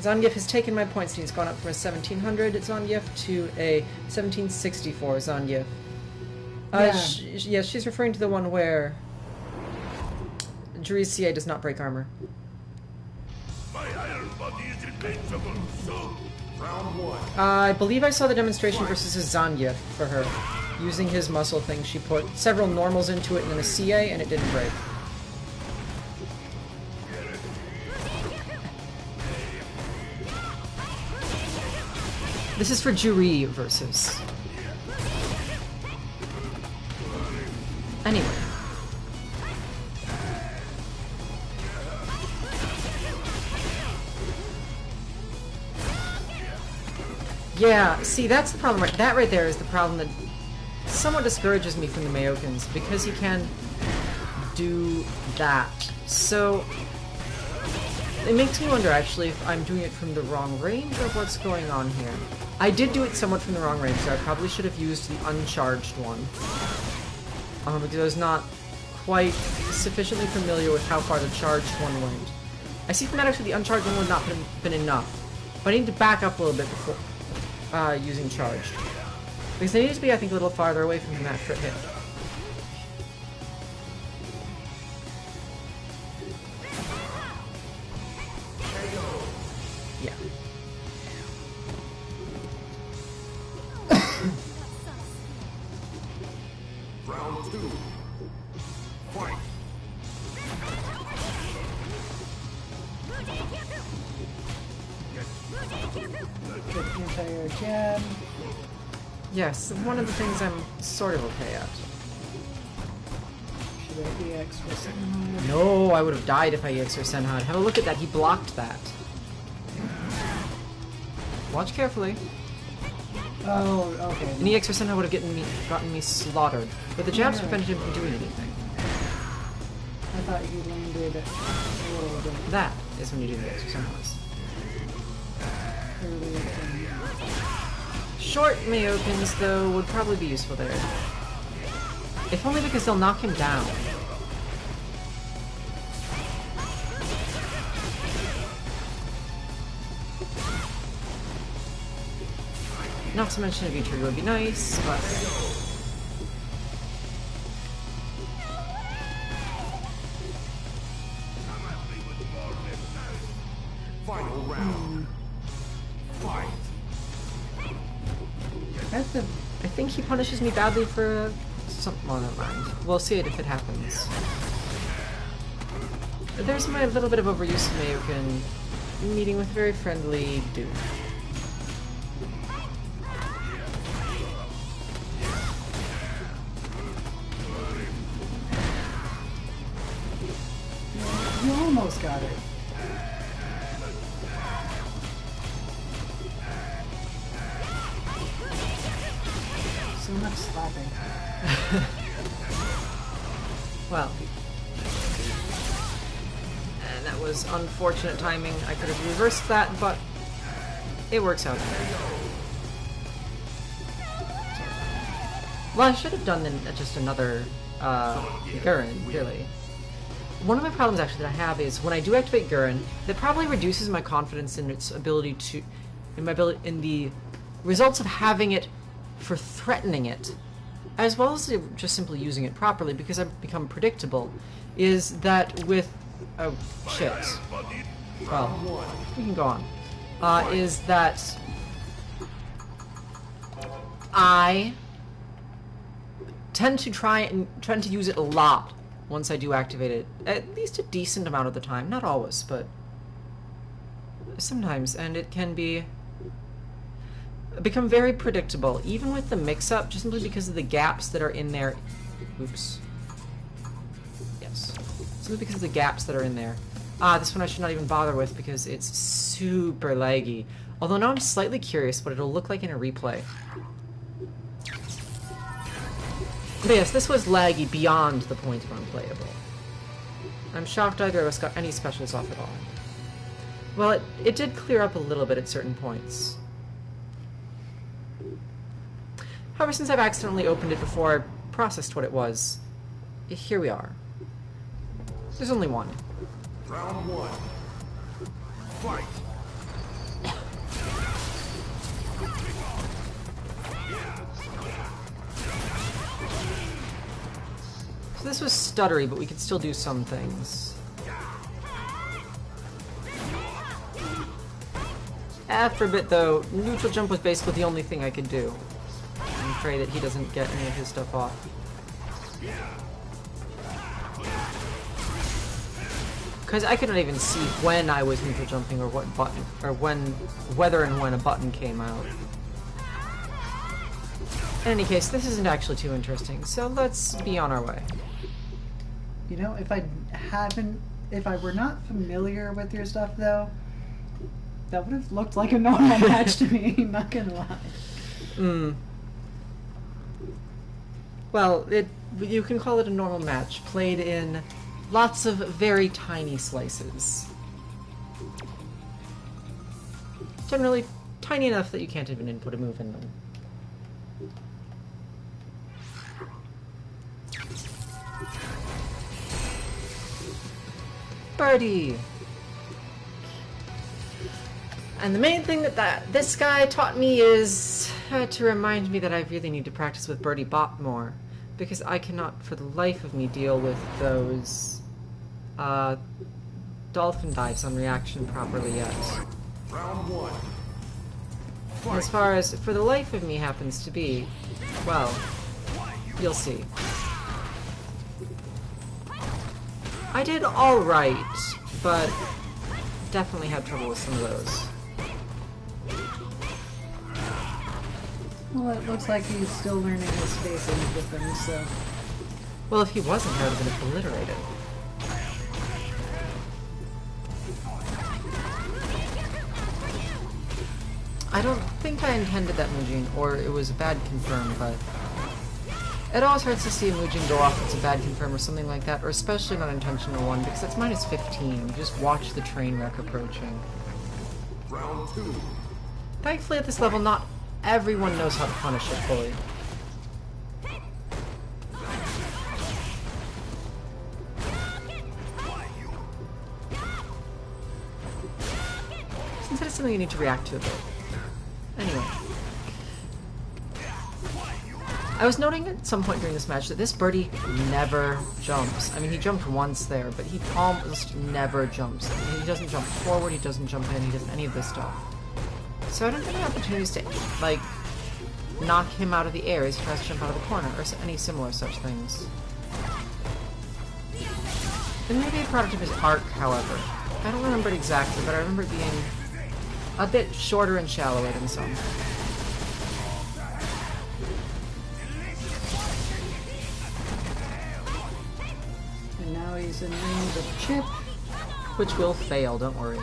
Zangief has taken my points and he's gone up from a 1700 Zangief to a 1764 Zangief. Yeah. Yes, she's referring to the one where Juri's CA does not break armor. My iron body is invincible. So, round one. I believe I saw the demonstration versus a Zangief for her. Using his muscle thing, she put several normals into it and then a CA and it didn't break. This is for Juri versus. Anyway. Yeah, see, that's the problem. That right there is the problem that somewhat discourages me from the Mayokins, because he can do that. So, it makes me wonder, actually, if I'm doing it from the wrong range or what's going on here. I did do it somewhat from the wrong range, so I probably should have used the uncharged one. Because I was not quite sufficiently familiar with how far the charged one went. I see from that actually the uncharged one would not have been enough. But I need to back up a little bit before using charged. Because I need to be, I think, a little farther away from that for a hit. Yeah. Round two. Fight. Get the entire gem. Yes, one of the things I'm sort of okay at. Should I EX for Senhai? No, I would have died if I EX or Senhad. Have a look at that, he blocked that. Watch carefully. Oh, okay. An EX or Senhad would have gotten me slaughtered. But the jabs prevented him from doing anything. I thought he landed a little bit That is when you do the EX or Senhads. earlier than... Short Mayokins, though, would probably be useful there. If only because they'll knock him down. Not to mention a V-trigger would be nice, but... Final round. Fight. That's the... I think he punishes me badly for something. Well, never mind. We'll see it if it happens. There's my little bit of overuse of Mayokin meeting with very friendly dude. You almost got it. So much slapping. Well. And that was unfortunate timing. I could have reversed that, but it works out. Well, I should have done just another Gurren, really. One of my problems actually that I have is when I do activate Gurren, that probably reduces my confidence in its ability to, in the results of having it for threatening it, as well as just simply using it properly, because I've become predictable, is that with... oh, shit. Well, we can go on. Is that I tend to use it a lot once I do activate it, at least a decent amount of the time. Not always, but sometimes, and it can become very predictable, even with the mix-up, just simply because of the gaps that are in there. Oops. Yes. Simply because of the gaps that are in there. This one I should not even bother with because it's super laggy. Although now I'm slightly curious what it'll look like in a replay. But yes, this was laggy beyond the point of unplayable. I'm shocked either of us got any specials off at all. Well, it did clear up a little bit at certain points. However, since I've accidentally opened it before I processed what it was, here we are. There's only one. Round 1. Fight! So this was stuttery, but we could still do some things. After a bit, though, neutral jump was basically the only thing I could do. I'm afraid that he doesn't get any of his stuff off. Because I couldn't even see when I was neutral jumping or what button, or whether and when a button came out. In any case, this isn't actually too interesting, so let's be on our way. You know, if I were not familiar with your stuff, though, that would have looked like a normal match to me, not gonna lie. Well, you can call it a normal match, played in lots of very tiny slices. Generally tiny enough that you can't even input a move in them. Birdie! And the main thing that this guy taught me is to remind me that I really need to practice with Birdie Bop more, because I cannot for the life of me deal with those dolphin dives on reaction properly yet. Round 1. As far as for the life of me happens to be, well, you'll see. I did alright, but definitely had trouble with some of those. Well, it looks like he's still learning his spacing with them, so... Well, if he wasn't, I would have been obliterated. I don't think I intended that Mujin, or it was a bad confirm, but... It always hurts to see a Mujin go off if it's a bad confirm or something like that, or especially an unintentional one, because that's minus 15. You just watch the train wreck approaching. Round 2. Thankfully, at this level, not everyone knows how to punish it fully. Since that is something you need to react to a bit. Anyway. I was noting at some point during this match that this birdie never jumps. I mean, he jumped once there, but he almost never jumps. He doesn't jump forward, he doesn't jump in, he doesn't any of this stuff. So I don't get any opportunities to, like, knock him out of the air as he tries to jump out of the corner, or any similar such things. It may be a product of his arc, however. I don't remember it exactly, but I remember it being a bit shorter and shallower than some. And now he's in range of Chip. Which will fail, don't worry.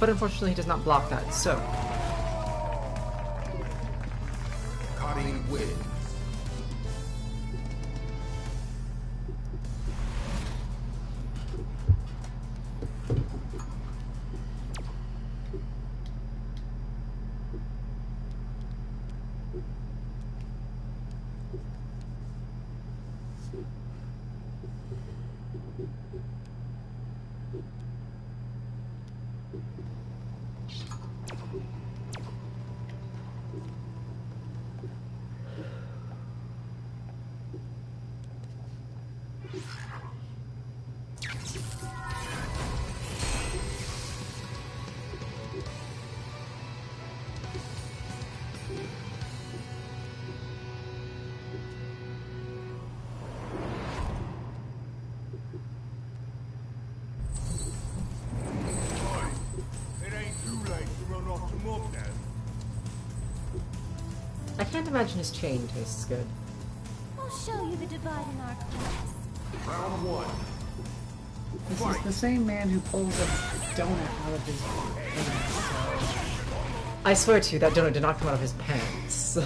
But unfortunately he does not block that, so... Cutting win. I can't imagine his chain tastes good. I'll show you the divide in our class. Round 1. This is the same man who pulls a donut out of his penis, so... I swear to you, that donut did not come out of his pants. No,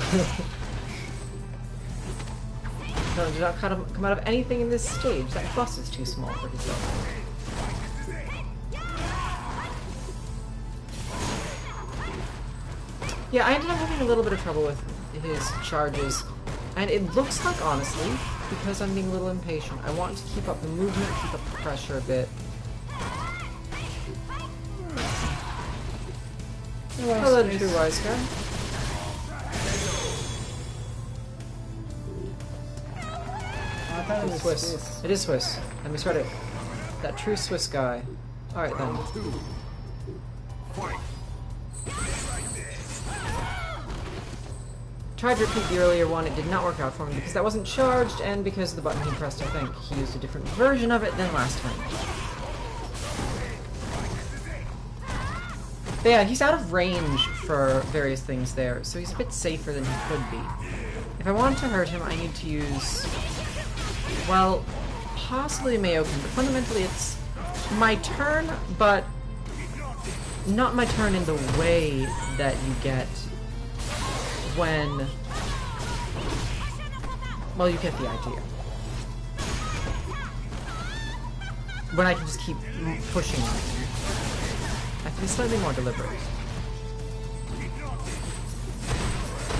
it did not come out of anything in this stage. That bus is too small for his donut. Yeah, I ended up having a little bit of trouble with his charges. And it looks like, honestly, because I'm being a little impatient, I want to keep up the movement, keep up the pressure a bit. Hello, true wise guy. I thought it was Swiss. It is Swiss. I misread it. That true Swiss guy. Alright then. Tried to repeat the earlier one, it did not work out for me because that wasn't charged and because of the button he pressed, I think. He used a different version of it than last time. But yeah, he's out of range for various things there, so he's a bit safer than he could be. If I want to hurt him, I need to use, well, possibly Mayoken, but fundamentally it's my turn, but not my turn in the way that you get when, well, you get the idea. When I can just keep pushing on him. I can be slightly more deliberate.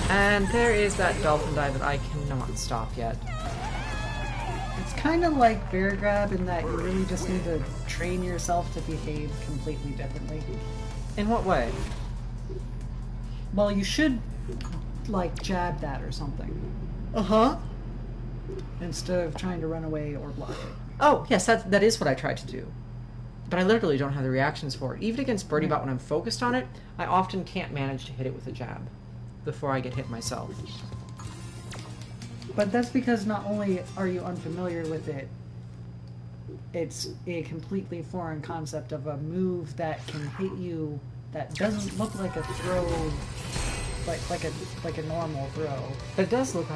And there is that dolphin dive that I cannot stop yet. It's kind of like bear grab in that you really just need to train yourself to behave completely differently. In what way? Well, you should, like, jab that or something. Uh-huh. Instead of trying to run away or block it. Oh, yes, that is what I tried to do. But I literally don't have the reactions for it. Even against Birdie Bot when I'm focused on it, I often can't manage to hit it with a jab before I get hit myself. But that's because not only are you unfamiliar with it, it's a completely foreign concept of a move that can hit you that doesn't look like a throw, like a normal throw. But it does look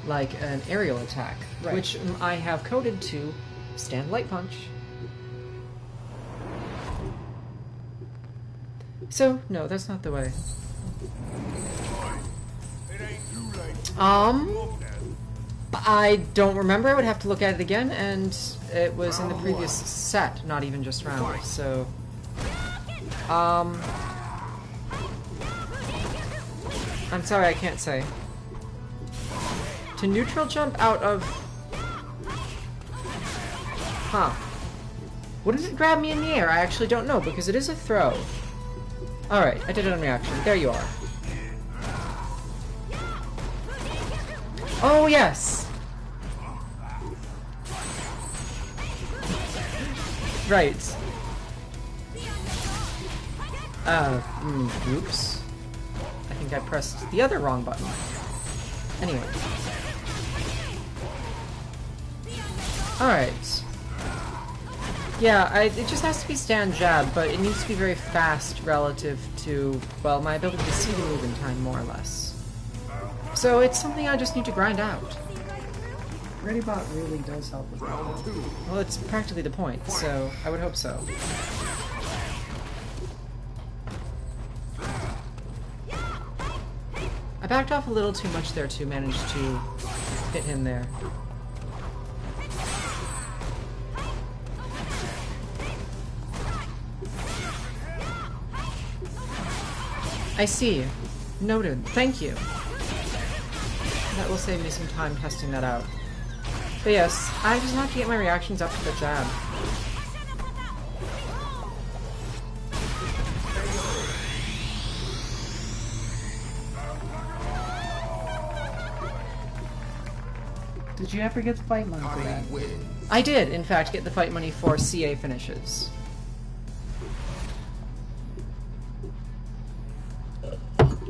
like an aerial attack, Right. which I have coded to stand light punch. So, no, that's not the way. I don't remember. I would have to look at it again, and it was in the previous set, not even just round, so... I'm sorry, I can't say. To neutral jump out of... Huh. Wouldn't it grab me in the air? I actually don't know, because it is a throw. Alright, I did it on reaction. There you are. Oh, yes! Right. Oops. I think I pressed the other wrong button. Anyway. Alright. Yeah, it just has to be stand jab, but it needs to be very fast relative to, well, my ability to see the move in time, more or less. So it's something I just need to grind out. Readybot really does help with that. Well, it's practically the point, so I would hope so. I backed off a little too much there to manage to hit him there. I see. Noted. Thank you. That will save me some time testing that out. But yes, I just have to get my reactions up to the jab. Did you ever get the fight money for that? I did, in fact, get the fight money for CA finishes.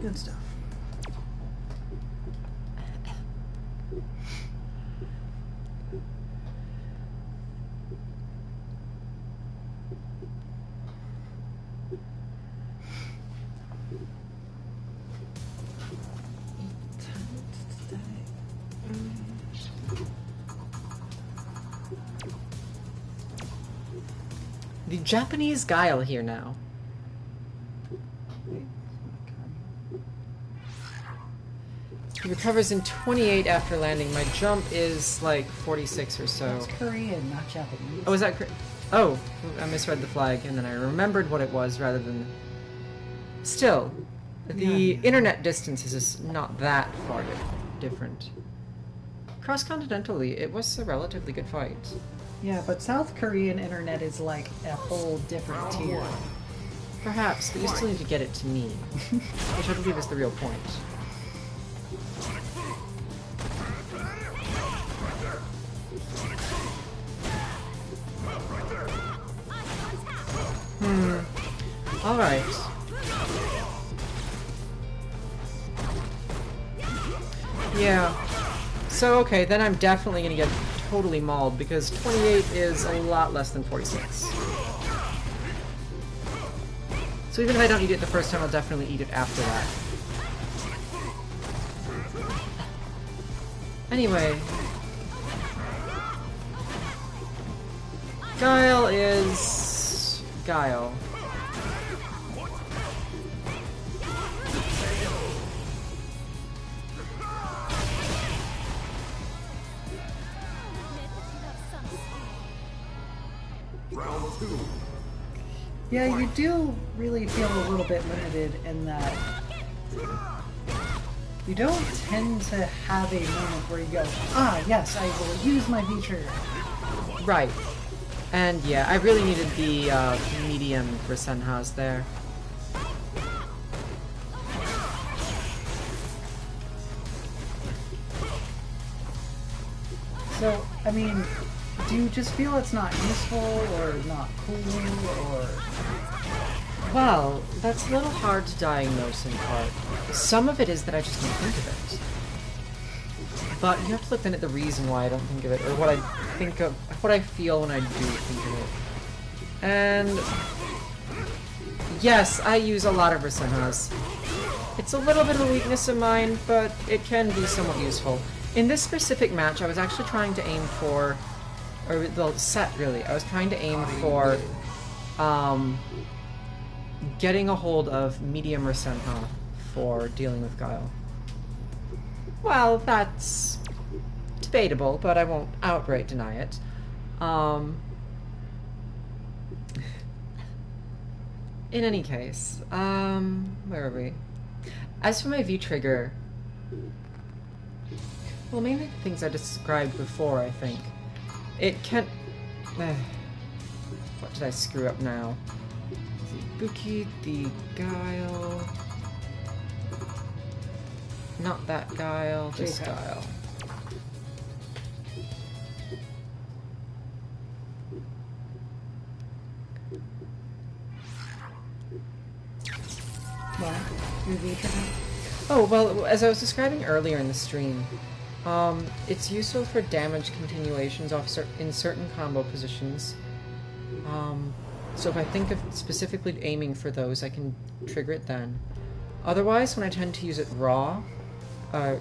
Good stuff. The Japanese guile here now. Wait, He recovers in 28 after landing. My jump is like 46 or so. That's Korean, not Japanese. Oh, is that Oh, I misread the flag, and then I remembered what it was rather than... Still, the internet distance is just not that far different. Cross-continentally, it was a relatively good fight. Yeah, but South Korean internet is like a whole different tier. Perhaps, but you still need to get it to me. Which I believe is the real point. Alright. Yeah. So, okay, then I'm definitely gonna get totally mauled, because 28 is a lot less than 46. So even if I don't eat it the first time, I'll definitely eat it after that. Anyway. Guile is... Guile. Yeah, you do really feel a little bit limited in that you don't tend to have a moment where you go, ah, yes, I will use my V-trigger. Right. And yeah, I really needed the medium Rasenha's there. So, I mean, do you just feel it's not useful or not cool or... Well, that's a little hard to diagnose in part. Some of it is that I just don't think of it. But you have to look then at the reason why I don't think of it, or what I think of, what I feel when I do think of it. And yes, I use a lot of Rasenha's. It's a little bit of a weakness of mine, but it can be somewhat useful. In this specific match, I was actually trying to aim for, or the set really, I was trying to aim for getting a hold of medium Rasenha for dealing with Guile. Well, that's debatable, but I won't outright deny it. In any case, where are we? As for my V-trigger, well, mainly the things I described before, I think. It can... what did I screw up now? The Buki, the Guile... Not that Guile, this Guile. What? Your V-trigger? Oh, well, as I was describing earlier in the stream, it's useful for damage continuations in certain combo positions. So if I think of specifically aiming for those, I can trigger it then. Otherwise, when I tend to use it raw,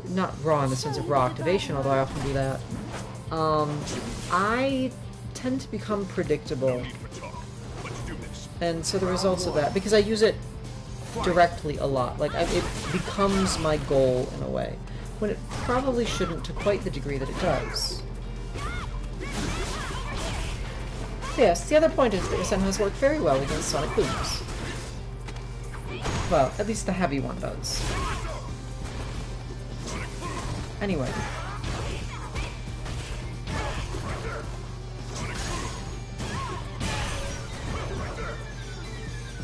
not raw in the sense of raw activation, although I often do that, I tend to become predictable. And so the results of that, because I use it directly a lot, like it becomes my goal in a way, when it probably shouldn't to quite the degree that it does. Yes, the other point is that Rasenha's work very well against sonic booms. Well, at least the heavy one does. Anyway.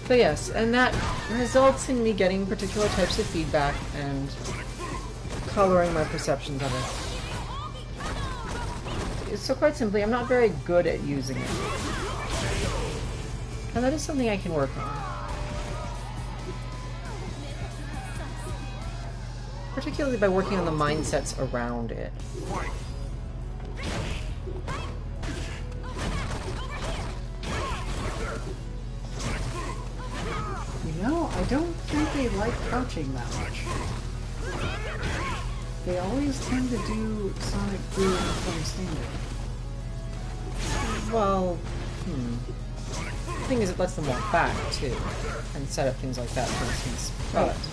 So yes, and that results in me getting particular types of feedback and coloring my perceptions of it. So quite simply, I'm not very good at using it. And that is something I can work on. Particularly by working on the mindsets around it. You know, I don't think they like crouching that much. They always tend to do sonic boom from standard. Well, thing is, it lets them walk back, too. And set up things like that, for instance.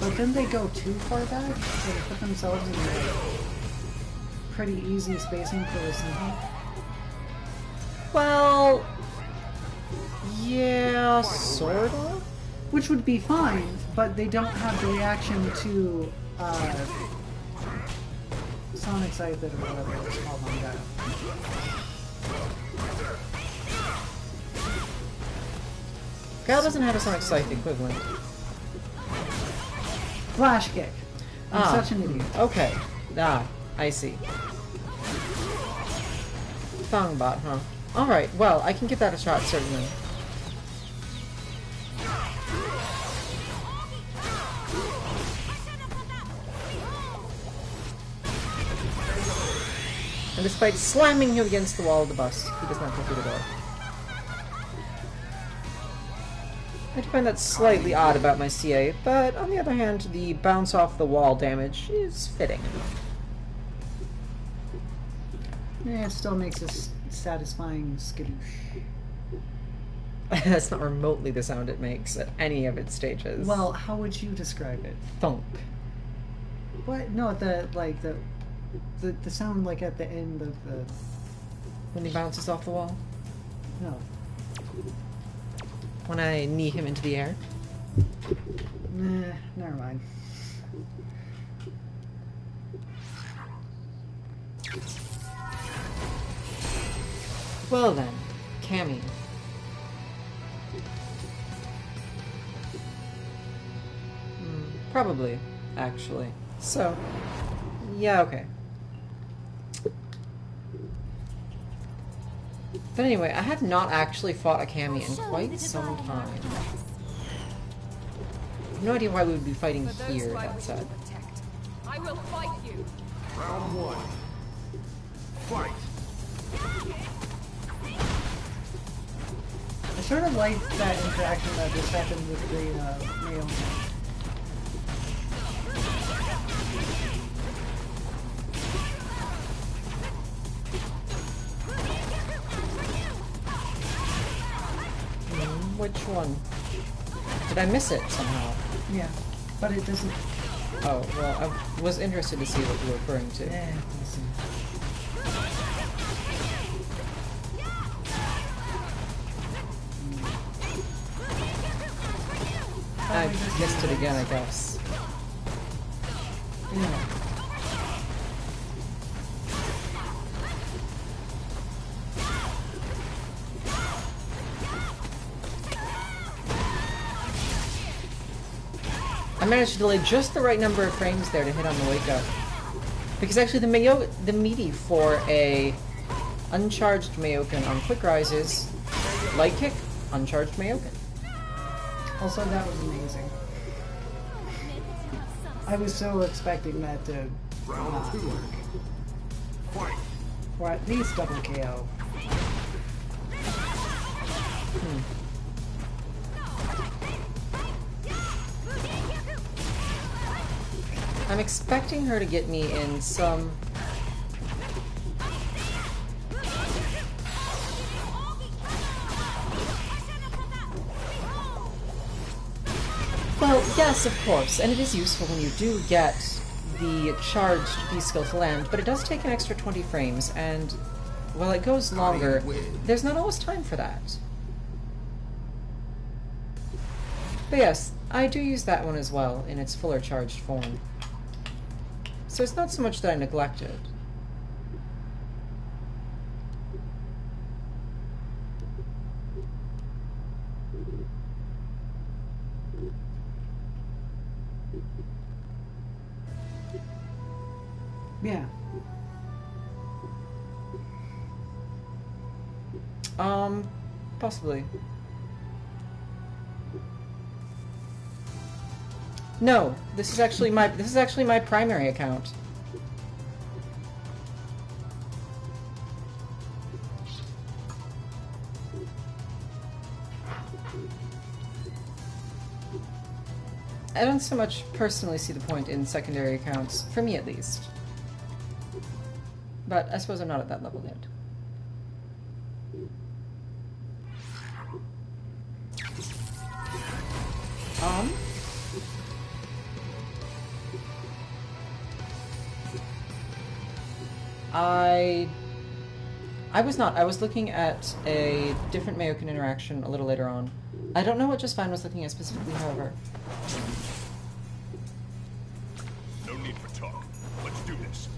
But then they go too far back, so they put themselves in like pretty easy spacing for the single. Well... yeah, sorta? Which would be fine, but they don't have the reaction to Sonic Scythe or whatever it's called on that. Gal doesn't have a Sonic Scythe equivalent. Flash kick. I'm such an idiot. Okay. I see. Thongbot, huh? Alright, well, I can give that a shot, certainly. And despite slamming him against the wall of the bus, he does not go through the door. I do find that slightly odd about my CA, but on the other hand, the bounce off the wall damage is fitting. Yeah, it still makes a satisfying skadoosh. That's not remotely the sound it makes at any of its stages. Well, how would you describe it? Thunk. What? No, the sound like at the end of the... When he bounces off the wall? No. When I knee him into the air? Nah, never mind. Well then, Cammy. Probably, actually. So, yeah, okay. But anyway, I have not actually fought a Cammy in quite some time. I have no idea why we would be fighting here, that said. I will fight you. Round one. Fight. I sort of like that interaction that just happened with the male. Which one? Did I miss it somehow? Yeah, but it doesn't. Oh, well, I was interested to see what you were referring to. Yeah, listen. I missed it again, I guess. Yeah. I managed to delay just the right number of frames there to hit on the wake up. Because actually the meaty for a uncharged Mayoken on quick rise is light kick, uncharged Mayoken. Also, that was amazing. I was so expecting that to Round two. Fight. or at least double KO. I'm expecting her to get me in some... Well, yes, of course, and it is useful when you do get the charged V-skill to land, but it does take an extra 20 frames, and while it goes longer, there's not always time for that. But yes, I do use that one as well, in its fuller charged form. So it's not so much that I neglect it. Yeah. Possibly. No, this is actually my primary account. I don't so much personally see the point in secondary accounts, for me at least. But I suppose I'm not at that level yet. I was not. I was looking at a different Mayokan interaction a little later on. I don't know what Just Fine was looking at specifically, however. No need for talk. Let's do this.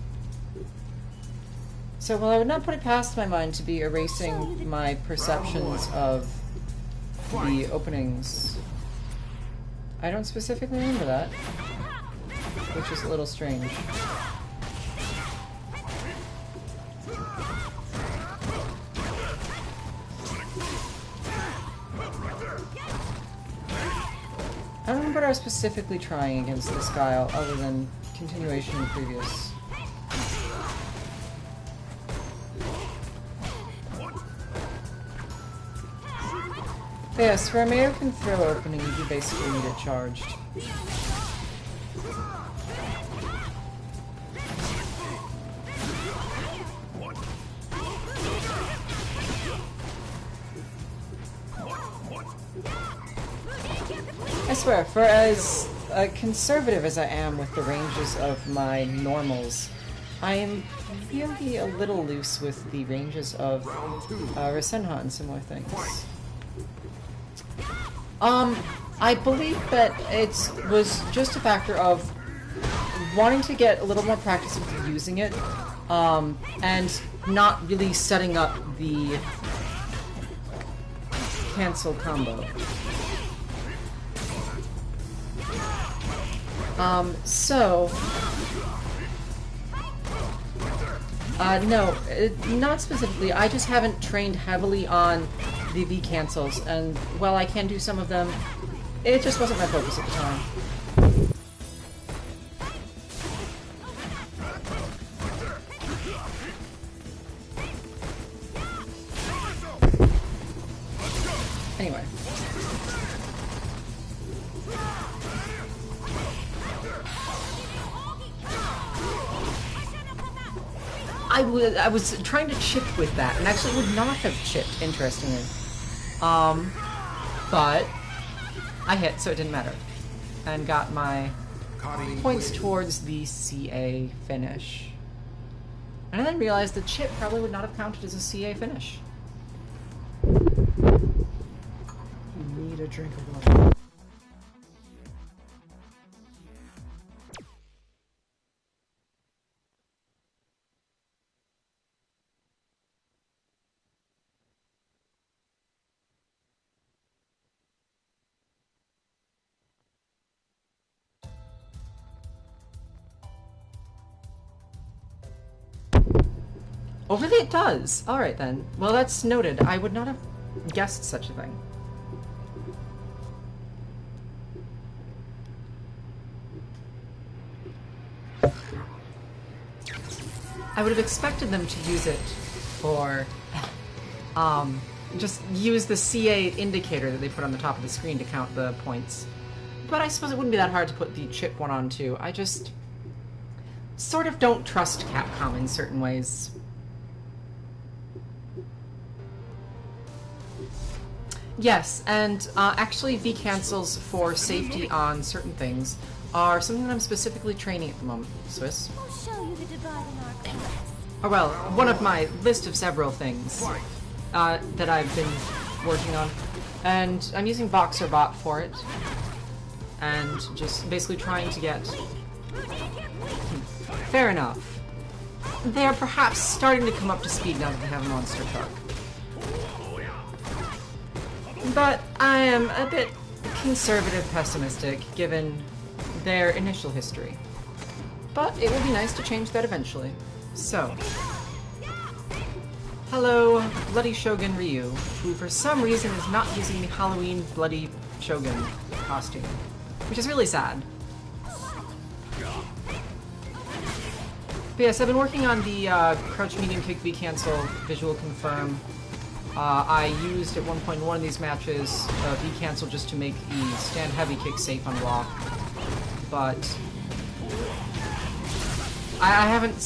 So, while I would not put it past my mind to be erasing my perceptions of the openings, I don't specifically remember that, which is a little strange. I don't remember what I was specifically trying against this guy, other than continuation in previous. But yes, for a Mayokan throw opening, you do basically need it charged. I swear, for as conservative as I am with the ranges of my normals, I am really a little loose with the ranges of Rasenha and similar things. I believe that it was just a factor of wanting to get a little more practice with using it, and not really setting up the cancel combo. No, not specifically. I just haven't trained heavily on the V cancels, and while I can do some of them, it just wasn't my focus at the time. Anyway. I was trying to chip with that, and actually would not have chipped, interestingly. But I hit, so it didn't matter. And got my points towards the CA finish. And I then realized the chip probably would not have counted as a CA finish. You need a drink of water. Oh, really? It does? Alright then. Well, that's noted. I would not have guessed such a thing. I would have expected them to use it for, just use the CA indicator that they put on the top of the screen to count the points. But I suppose it wouldn't be that hard to put the chip one on too. I just sort of don't trust Capcom in certain ways. Yes, and actually V-cancels for safety on certain things are something that I'm specifically training at the moment, Swiss. I'll show you the divide in our class. Or well, one of my list of several things that I've been working on. And I'm using BoxerBot for it. And just basically trying to get... Fair enough. They are perhaps starting to come up to speed now that they have a monster truck. But I am a bit conservative pessimistic, given their initial history. But it will be nice to change that eventually. So, hello, Bloody Shogun Ryu, who for some reason is not using the Halloween Bloody Shogun costume, which is really sad. But yes, I've been working on the Crouch Medium Kick V Cancel Visual Confirm. I used at one point in one of these matches V Cancel just to make the Stand Heavy Kick safe on block, but I haven't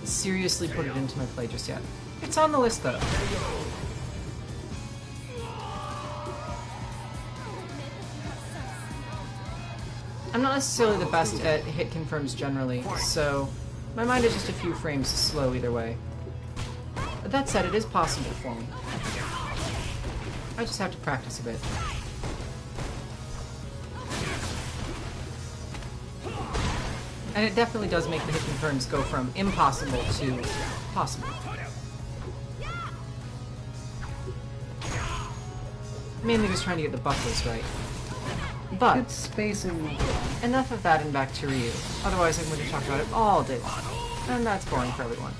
seriously put it into my play just yet. It's on the list though. I'm not necessarily the best at hit confirms generally, so my mind is just a few frames slow either way. But that said, it is possible for me. I just have to practice a bit. And it definitely does make the hit confirms go from impossible to possible. Mainly just trying to get the buffers right. But Good spacing. enough of that in back to Ryu. Otherwise I'm going to talk about it all day long. And that's boring for everyone.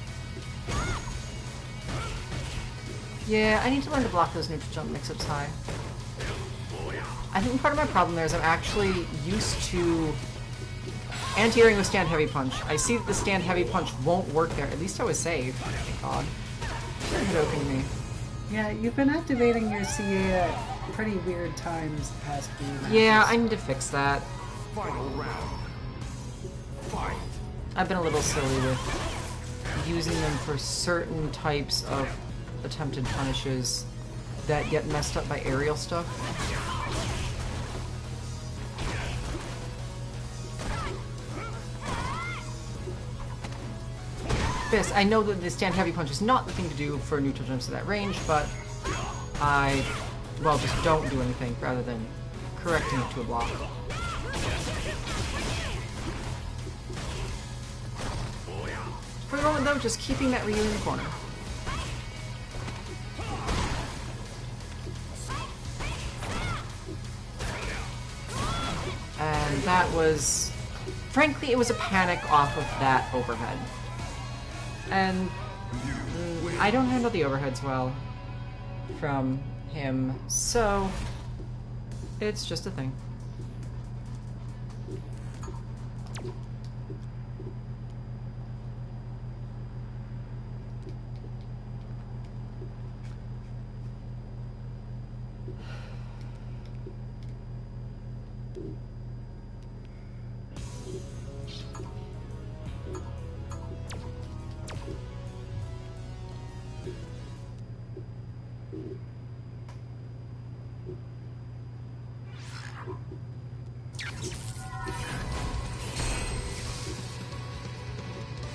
Yeah, I need to learn to block those neutral jump mix-ups high. I think part of my problem there is I'm actually used to anti-airing with stand heavy punch. I see that the stand heavy punch won't work there. At least I was saved. Thank God. It opened me. Yeah, you've been activating your CA at pretty weird times the past few matches. Yeah, I need to fix that. Final round. Fight. I've been a little silly with using them for certain types of attempted punishes that get messed up by aerial stuff. Yes, I know that the stand heavy punch is not the thing to do for neutral jumps at that range, but I, well, just don't do anything rather than correcting it to a block. For the moment though, just keeping that Ryu in the corner. And that was, frankly, it was a panic off of that overhead. And I don't handle the overheads well from him, so it's just a thing.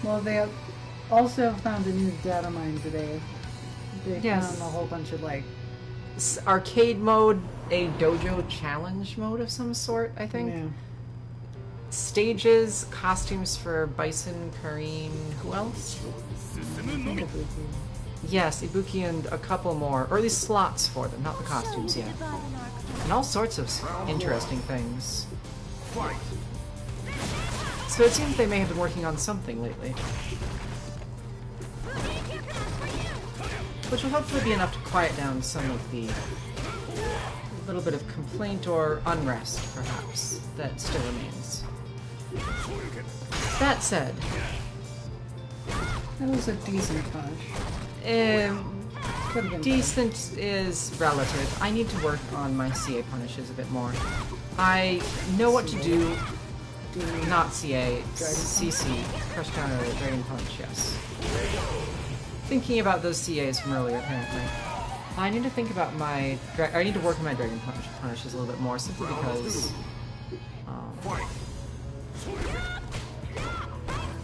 Well, they also found a new data mine today. They Yes. found a whole bunch of, like, Arcade mode, a dojo challenge mode of some sort, I think. yeah. Stages, costumes for Bison, Kareen, who else? Yes, Ibuki and a couple more, or at least slots for them, not the costumes yet. And all sorts of interesting things. Fight. So it seems they may have been working on something lately. Which will hopefully be enough to quiet down some of the little bit of complaint or unrest, perhaps, that still remains. That said, That was a decent punish. Could have been decent is relative. I need to work on my CA punishes a bit more. I know what to do. Not CA, CC. Crush counter, Dragon Punch, yes. Thinking about those CAs from earlier, apparently. I need to think about my... I need to work on my Dragon Punch punishes a little bit more, simply because...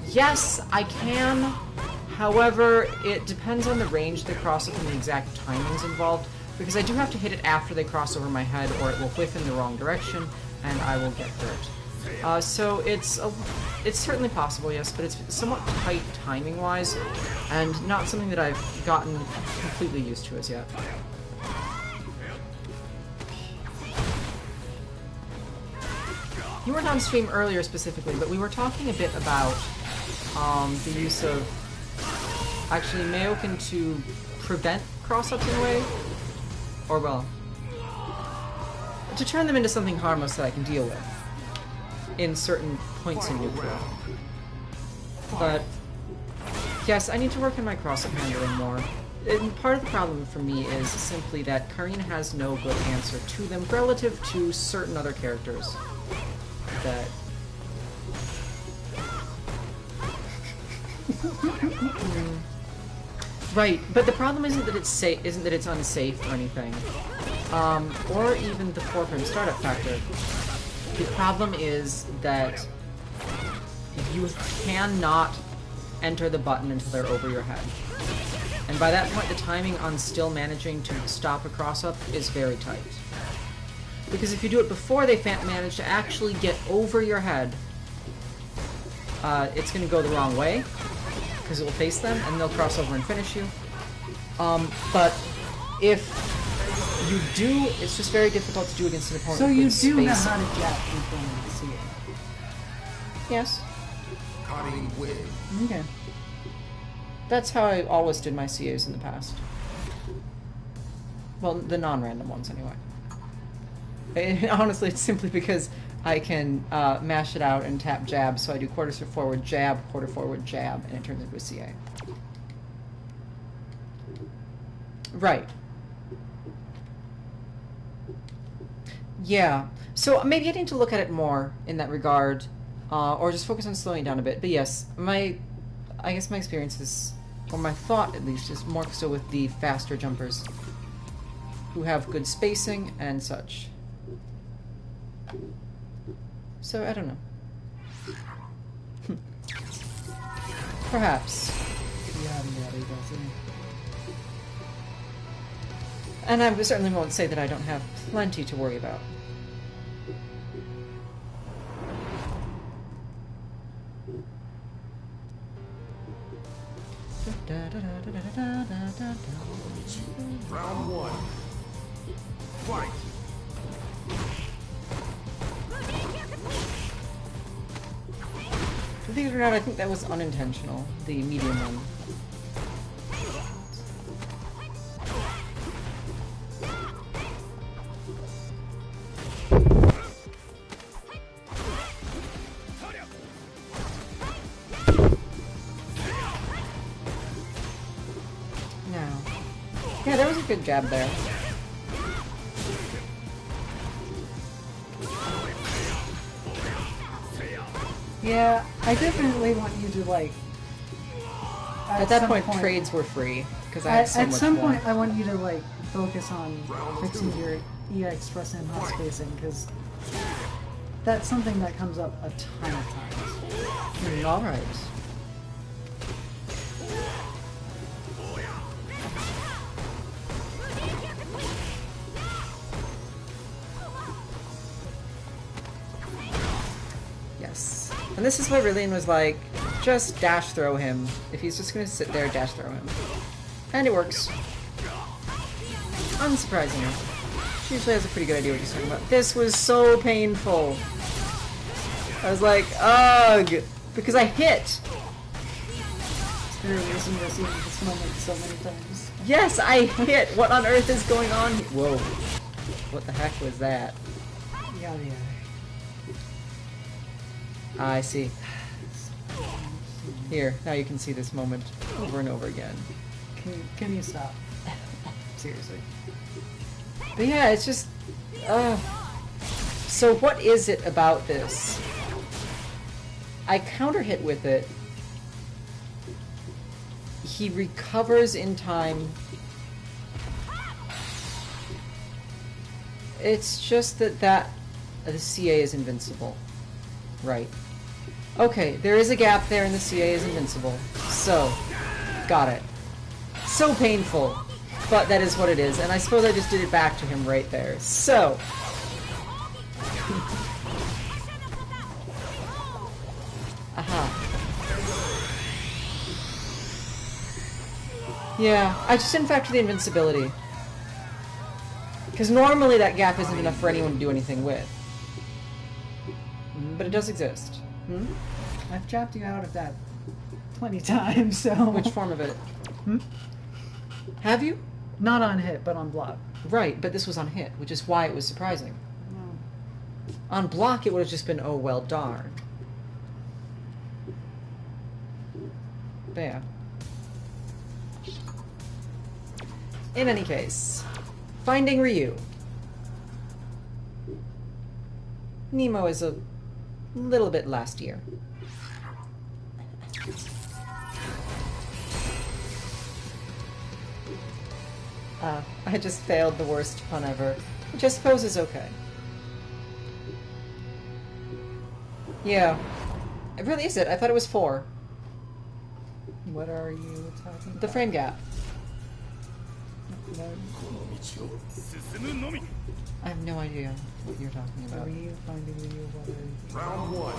Yes, I can. However, it depends on the range they cross up and the exact timings involved, because I do have to hit it after they cross over my head, or it will whiff in the wrong direction, and I will get hurt. So it's certainly possible, yes, but it's somewhat tight timing-wise, and not something that I've gotten completely used to as yet. You weren't on stream earlier specifically, but we were talking a bit about the use of actually Mayoken to prevent cross-ups in a way, or well, to turn them into something harmless that I can deal with in certain points in neutral. But yes, I need to work on my cross-up handling more. And part of the problem for me is simply that Karina has no good answer to them relative to certain other characters that... Right, but the problem isn't that it's safe, isn't that it's unsafe or anything, or even the 4-frame startup factor. The problem is that you cannot enter the button until they're over your head. And by that point, the timing on still managing to stop a cross-up is very tight. Because if you do it before they manage to actually get over your head, it's going to go the wrong way, because it will face them, and they'll cross over and finish you. But if you do, it's just very difficult to do against an opponent. So you with do know spacing. how to jab in front of the CA. Yes. Cutting win. Okay. That's how I always did my CAs in the past. Well, the non-random ones, anyway. And honestly, it's simply because I can mash it out and tap jab, so I do quarter forward jab, quarter forward jab, and it turns into a CA. Right. Yeah. So maybe I need to look at it more in that regard, or just focus on slowing down a bit. But yes, I guess my experience is, or my thought at least, is more so with the faster jumpers who have good spacing and such. So, I don't know. Perhaps. And I certainly won't say that I don't have plenty to worry about. Round one. Fight. Believe it or not, I think that was unintentional, the medium one. No. Yeah, there was a good jab there. Yeah, I definitely want you to, like... At that point, trades were free, because I had so much At some more. point, I want you to, like, focus on fixing your EI express and hot spacing, because that's something that comes up a ton of times. Alright. Yes. And this is why Rillian was like, just dash throw him. If he's just gonna sit there, dash throw him. And it works. Unsurprisingly. She usually has a pretty good idea what he's talking about. This was so painful. I was like, ugh! Because I hit! There is and you've seen this moment so many times. Yes, I hit! What on earth is going on? Whoa. What the heck was that? Yeah. I see. Here, now you can see this moment over and over again. Can you stop? Seriously. But yeah, it's just... So what is it about this? I counter hit with it. He recovers in time. It's just that the CA is invincible. Right. Okay, there is a gap there and the CA is invincible. So, got it. So painful. But that is what it is, and I suppose I just did it back to him right there. So... Aha. Yeah, I just didn't factor the invincibility. Because normally that gap isn't enough for anyone to do anything with. But it does exist. Hmm? I've jabbed you out of that plenty times, so... Which form of it? Hmm? Have you? Not on hit, but on block. Right, but this was on hit, which is why it was surprising. No. On block, it would have just been, oh, well, darn. There. In any case, finding Ryu. Nemo is a little bit last year. I just failed the worst pun ever, which I suppose is okay. Yeah. It really is it. I thought it was 4. What are you talking about? The frame gap. No, 道を進むのみ I have no idea what you're talking are about. you finding you? What are Round 1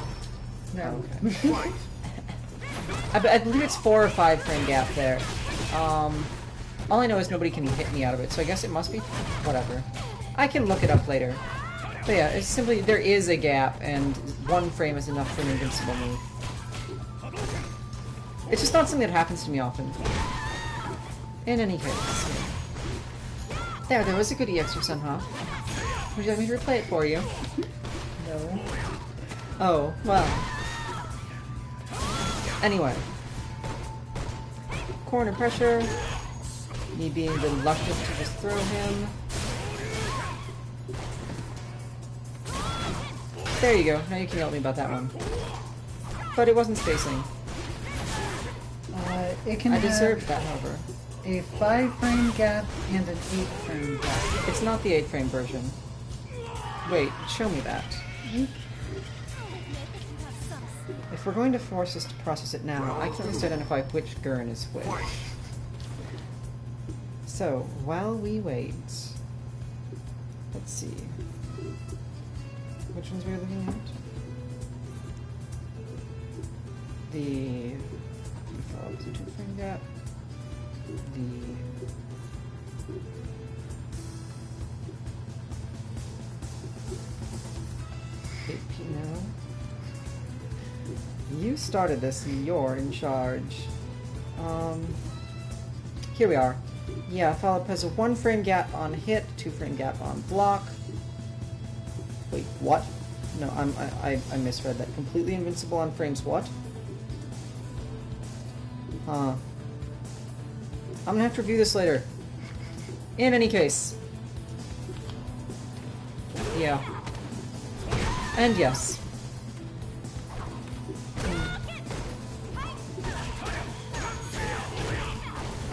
you? No. Okay. Fight I believe it's 4 or 5 frame gap there. All I know is nobody can hit me out of it, so I guess it must be whatever. I can look it up later. But yeah, it's simply there is a gap, and 1 frame is enough for an invincible move. It's just not something that happens to me often. In any case. There was a good EX for somehow. Would you like me to replay it for you? No. Oh, well. Anyway. Corner pressure. Me being reluctant to just throw him. There you go. Now you can yell at me about that one. But it wasn't spacing. It can I have deserved that, however. a 5-frame gap and an 8-frame gap. It's not the 8-frame version. Wait, show me that. If we're going to force us to process it now, I can just identify which Gurren is which. So, while we wait... Let's see. Which ones are we looking at? The... follow the 2-frame gap. The... No. You started this, you're in charge. Here we are. Yeah, follow-up has a 1-frame gap on hit, 2-frame gap on block. Wait, what? No, I misread that. Completely invincible on frames what? Huh. I'm gonna have to review this later. In any case. Yeah. And yes.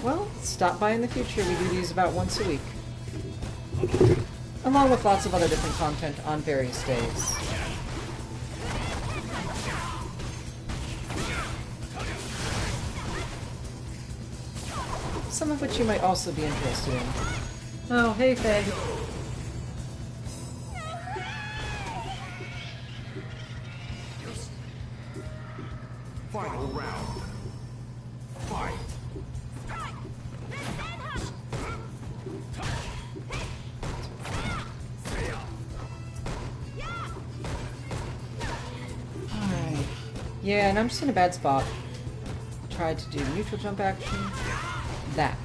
Well, stop by in the future. We do these about once a week. Along with lots of other different content on various days. Some of which you might also be interested in. Oh, hey, Faye. Final round Fight Alright. Yeah, and I'm just in a bad spot. Tried to do neutral jump action. That.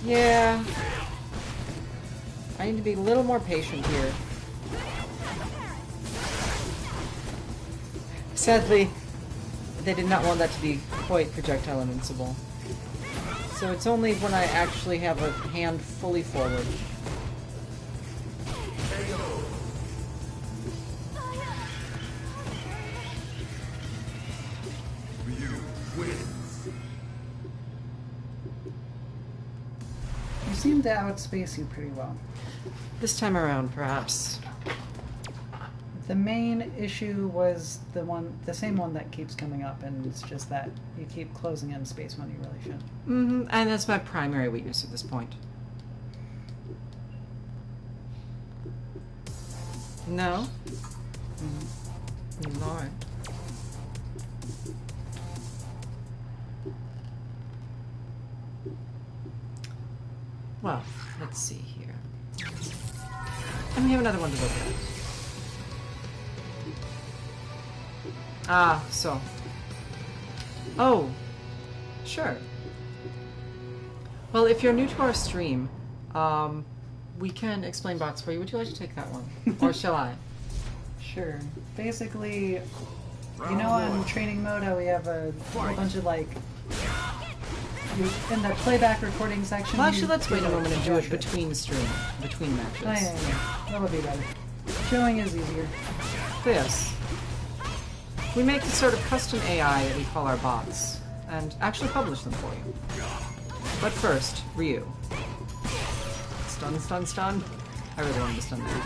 Yeah. I need to be a little more patient here. Sadly, they did not want that to be quite projectile invincible. So it's only when I actually have a hand fully forward. You seem to outspace you pretty well. This time around, perhaps. The main issue was the same one that keeps coming up, and it's just that you keep closing in space when you really shouldn't. Mm-hmm, and that's my primary weakness at this point. No? Alright. Well, let's see here. And we have another one to look at. Ah, so. Oh, sure. Well, if you're new to our stream, we can explain bots for you. Would you like to take that one? Or shall I? Sure. Basically, you know, on training mode, how we have a whole bunch of like. In the playback recording section. Well, actually, let's wait a like, moment and do it shit. between matches. Oh, yeah. That would be better. Showing is easier. But yes. we make a sort of custom AI that we call our bots, and actually publish them for you. But first, Ryu. Stun, stun, stun. I really wanted to stun there.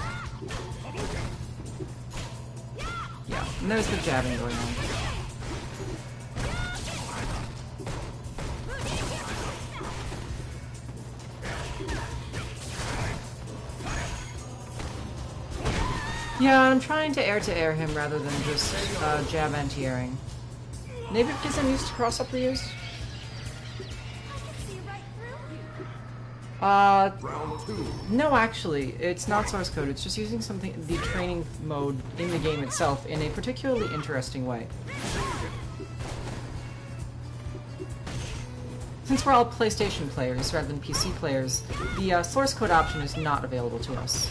Yeah, and there's the jabbing going on. Yeah, I'm trying to air him rather than just jab anti-airing. Maybe because I'm used to cross-up reuse? No, actually, it's not source code. It's just using the training mode in the game itself in a particularly interesting way. Since we're all PlayStation players rather than PC players, the source code option is not available to us.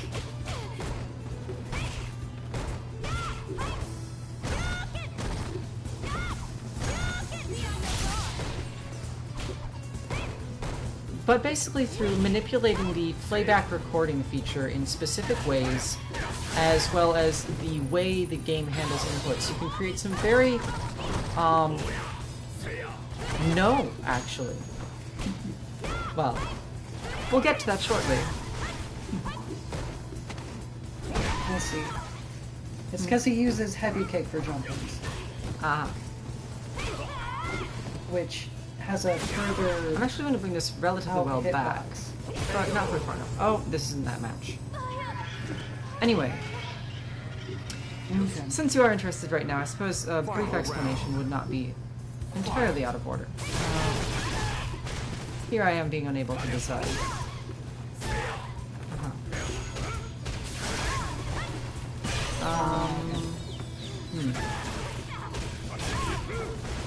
But basically through manipulating the playback recording feature in specific ways, as well as the way the game handles inputs, you can create some very, no, actually. Well, we'll get to that shortly. We'll see. It's because he uses heavy kick for jump-ins. Ah. Which has a further... I'm actually going to bring this relatively well back. But not very far enough. Oh, this isn't that match. Anyway. Okay. Since you are interested right now, I suppose a brief explanation would not be entirely out of order. Here I am being unable to decide.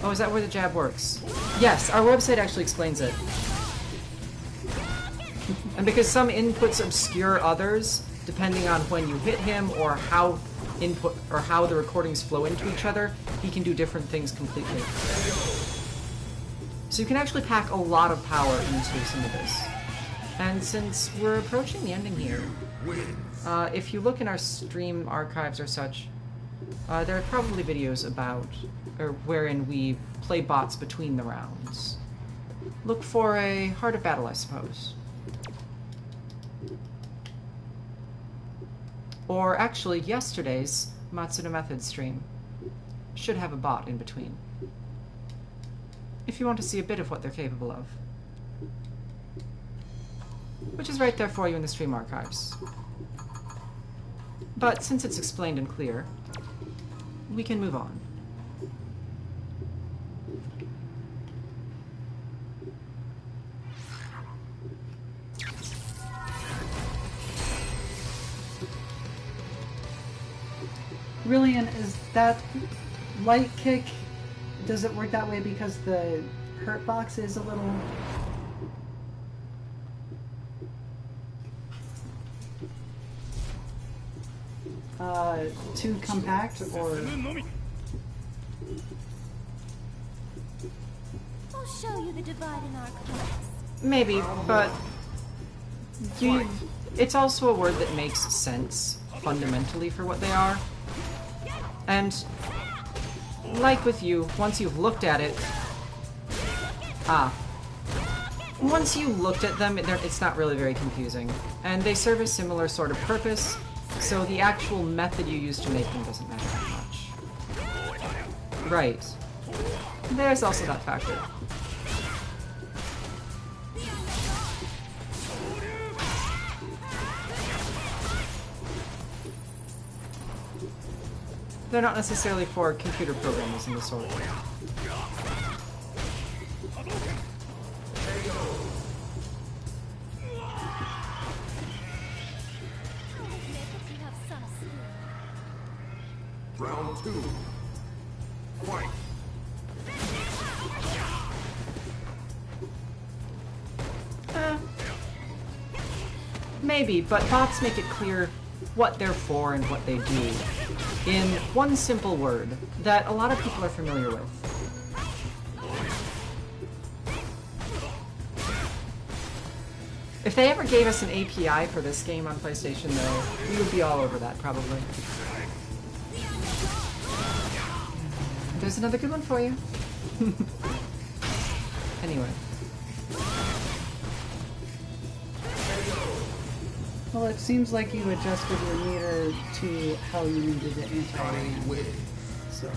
Oh, is that where the jab works? Yes, our website actually explains it. And because some inputs obscure others, depending on when you hit him or how the recordings flow into each other, he can do different things completely. So you can actually pack a lot of power into some of this. And since we're approaching the ending here, if you look in our stream archives or such, there are probably videos about, or wherein we play bots between the rounds. Look for a Heart of Battle, I suppose. Or actually, yesterday's Matsuda Method stream should have a bot in between. If you want to see a bit of what they're capable of. Which is right there for you in the stream archives. But since it's explained and clear, we can move on. Brilliant. Is that light kick, does it work that way because the hurt box is a little... too compact, or... I'll show you the divide in our class. Maybe, but it's also a word that makes sense fundamentally for what they are. And like with you, once you've looked at it, once you looked at them, it's not really very confusing. And they serve a similar sort of purpose, so the actual method you use to make them doesn't matter that much. Right. There's also that factor. They're not necessarily for computer programmers in the sort of way. Round 2. Fight. Maybe, but bots make it clear what they're for and what they do in one simple word that a lot of people are familiar with. If they ever gave us an API for this game on PlayStation, though, we would be all over that, probably. There's another good one for you. Anyway. Well, it seems like you adjusted your meter to how you needed the anti-radiant. So.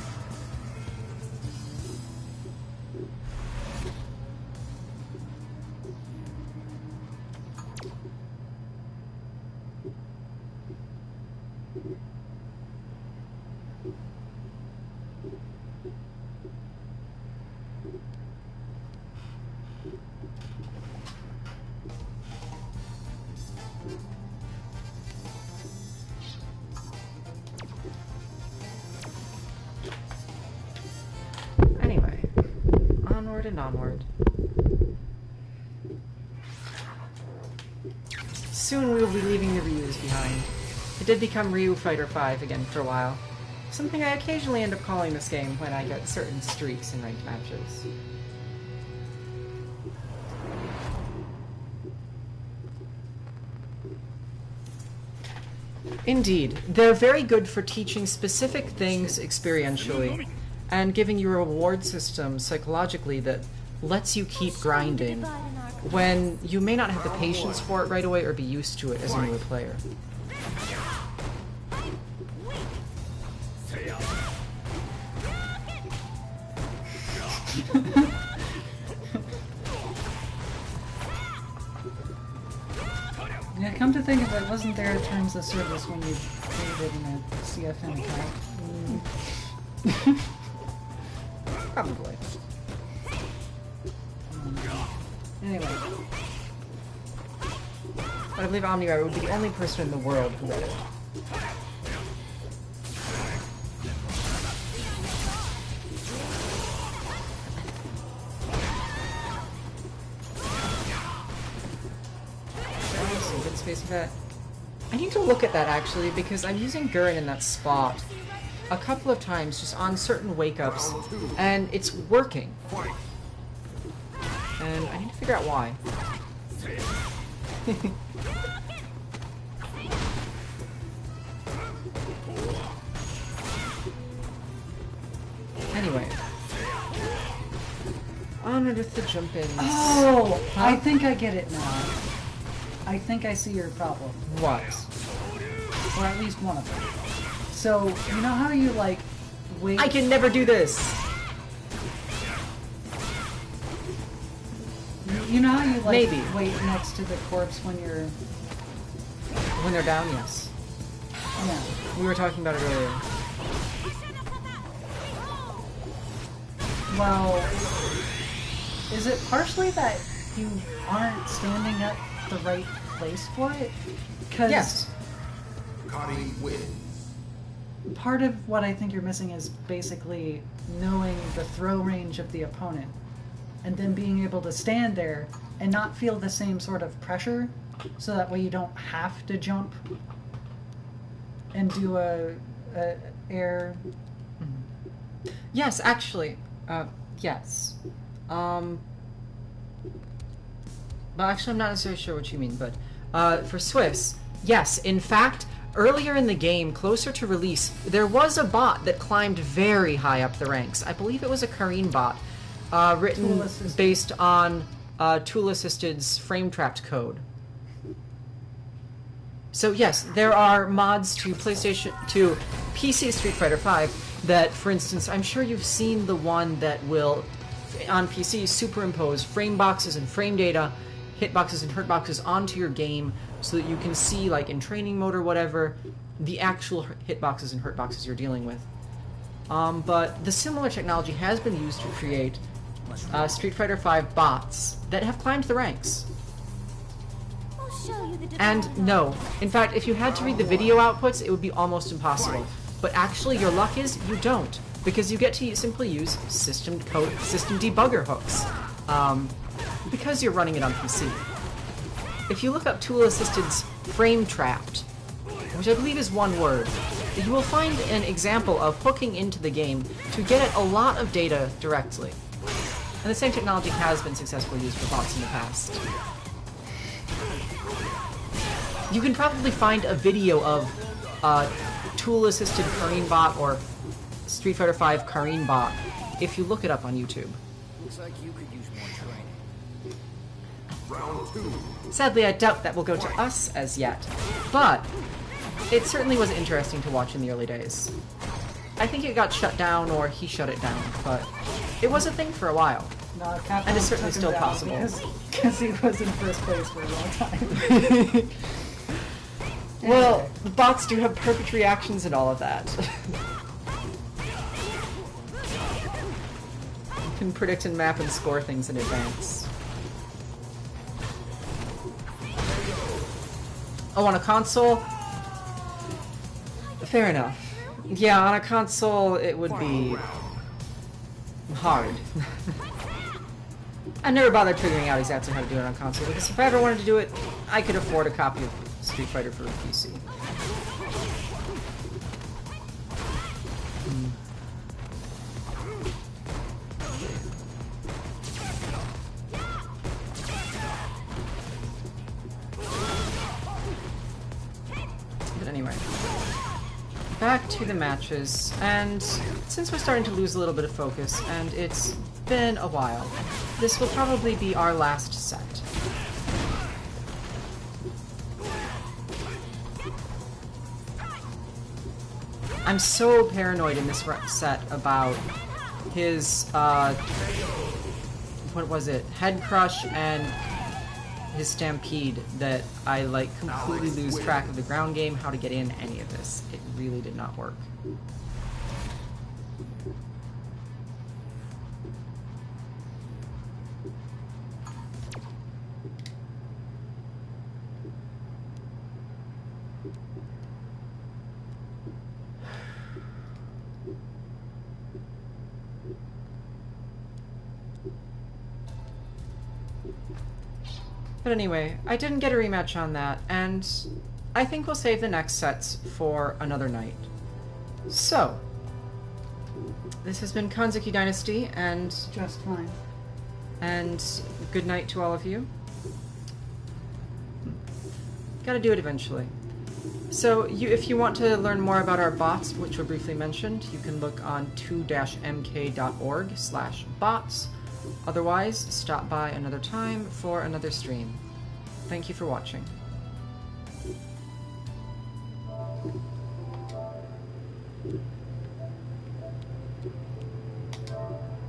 Anyway, onward and onward. Soon we will be leaving the Ryus behind. It did become Ryu Fighter 5 again for a while. Something I occasionally end up calling this game when I get certain streaks in ranked matches. Indeed, they're very good for teaching specific things experientially and giving you a reward system psychologically that lets you keep grinding when you may not have the patience for it right away or be used to it as a newer player. Yeah, come to think of it, wasn't there terms of service when you created a CFN account? Probably. Anyway. But I believe OmniRider would be the only person in the world who read it. Some good space for that. I need to look at that actually because I'm using Gurren in that spot a couple of times just on certain wake-ups and it's working. And I need to figure out why. Anyway. Onward with the jump-ins. Oh! Huh? I think I get it now. I think I see your problem. What? Or at least one of them. So, you know how you, like, wait... I can never do this! You know how you, like, Maybe. wait next to the corpse when you're... When they're down, yes. Yeah. We were talking about it earlier. Well, is it partially that you aren't standing at the right place for it? 'Cause Yes. part of what I think you're missing is basically knowing the throw range of the opponent and then being able to stand there and not feel the same sort of pressure so that way you don't have to jump and do a air. Yes, actually. Yes. But actually I'm not necessarily sure what you mean, but for Swiss, yes, in fact, earlier in the game, closer to release, there was a bot that climbed very high up the ranks. I believe it was a Kareen bot, written based on Tool Assisted's frame trapped code. So yes, there are mods to PC Street Fighter V that, for instance, I'm sure you've seen the one that will, on PC, superimpose frame boxes and frame data, hitboxes and hurtboxes onto your game so that you can see, like in training mode or whatever, the actual hitboxes and hurtboxes you're dealing with. But the similar technology has been used to create Street Fighter V bots that have climbed the ranks. I'll show you the And divine no, in fact, if you had to read the video outputs, it would be almost impossible. But actually, your luck is you don't, because you get to simply use system debugger hooks, because you're running it on PC. If you look up Tool Assisted's frame trapped, which I believe is one word, you will find an example of hooking into the game to get at a lot of data directly. And the same technology has been successfully used for bots in the past. You can probably find a video of Tool-assisted Kareen bot or Street Fighter V Karine bot if you look it up on YouTube. Looks like you could use more training. Round 2. Sadly, I doubt that will go to us as yet, but it certainly was interesting to watch in the early days. I think it got shut down, or he shut it down, but it was a thing for a while. No, Capcom And it's certainly took him still down possible. because he was in first place for a long time. Well, the bots do have perfect reactions and all of that. You can predict and map and score things in advance. Oh, on a console? Fair enough. Yeah, on a console it would be hard. I never bothered figuring out exactly how to do it on console, because if I ever wanted to do it, I could afford a copy of Street Fighter for a PC. But anyway, back to the matches, and since we're starting to lose a little bit of focus, and it's been a while, this will probably be our last set. I'm so paranoid in this set about his, what was it? Head Crush and his Stampede that I, like, completely lose track of the ground game, how to get in any of this. It really did not work. But anyway, I didn't get a rematch on that, and I think we'll save the next sets for another night. So, this has been Kanzuki Dynasty, and Just fine. Good night to all of you. Gotta do it eventually. So, if you want to learn more about our bots, which were briefly mentioned, you can look on 2-mk.org/bots. Otherwise, stop by another time for another stream. Thank you for watching.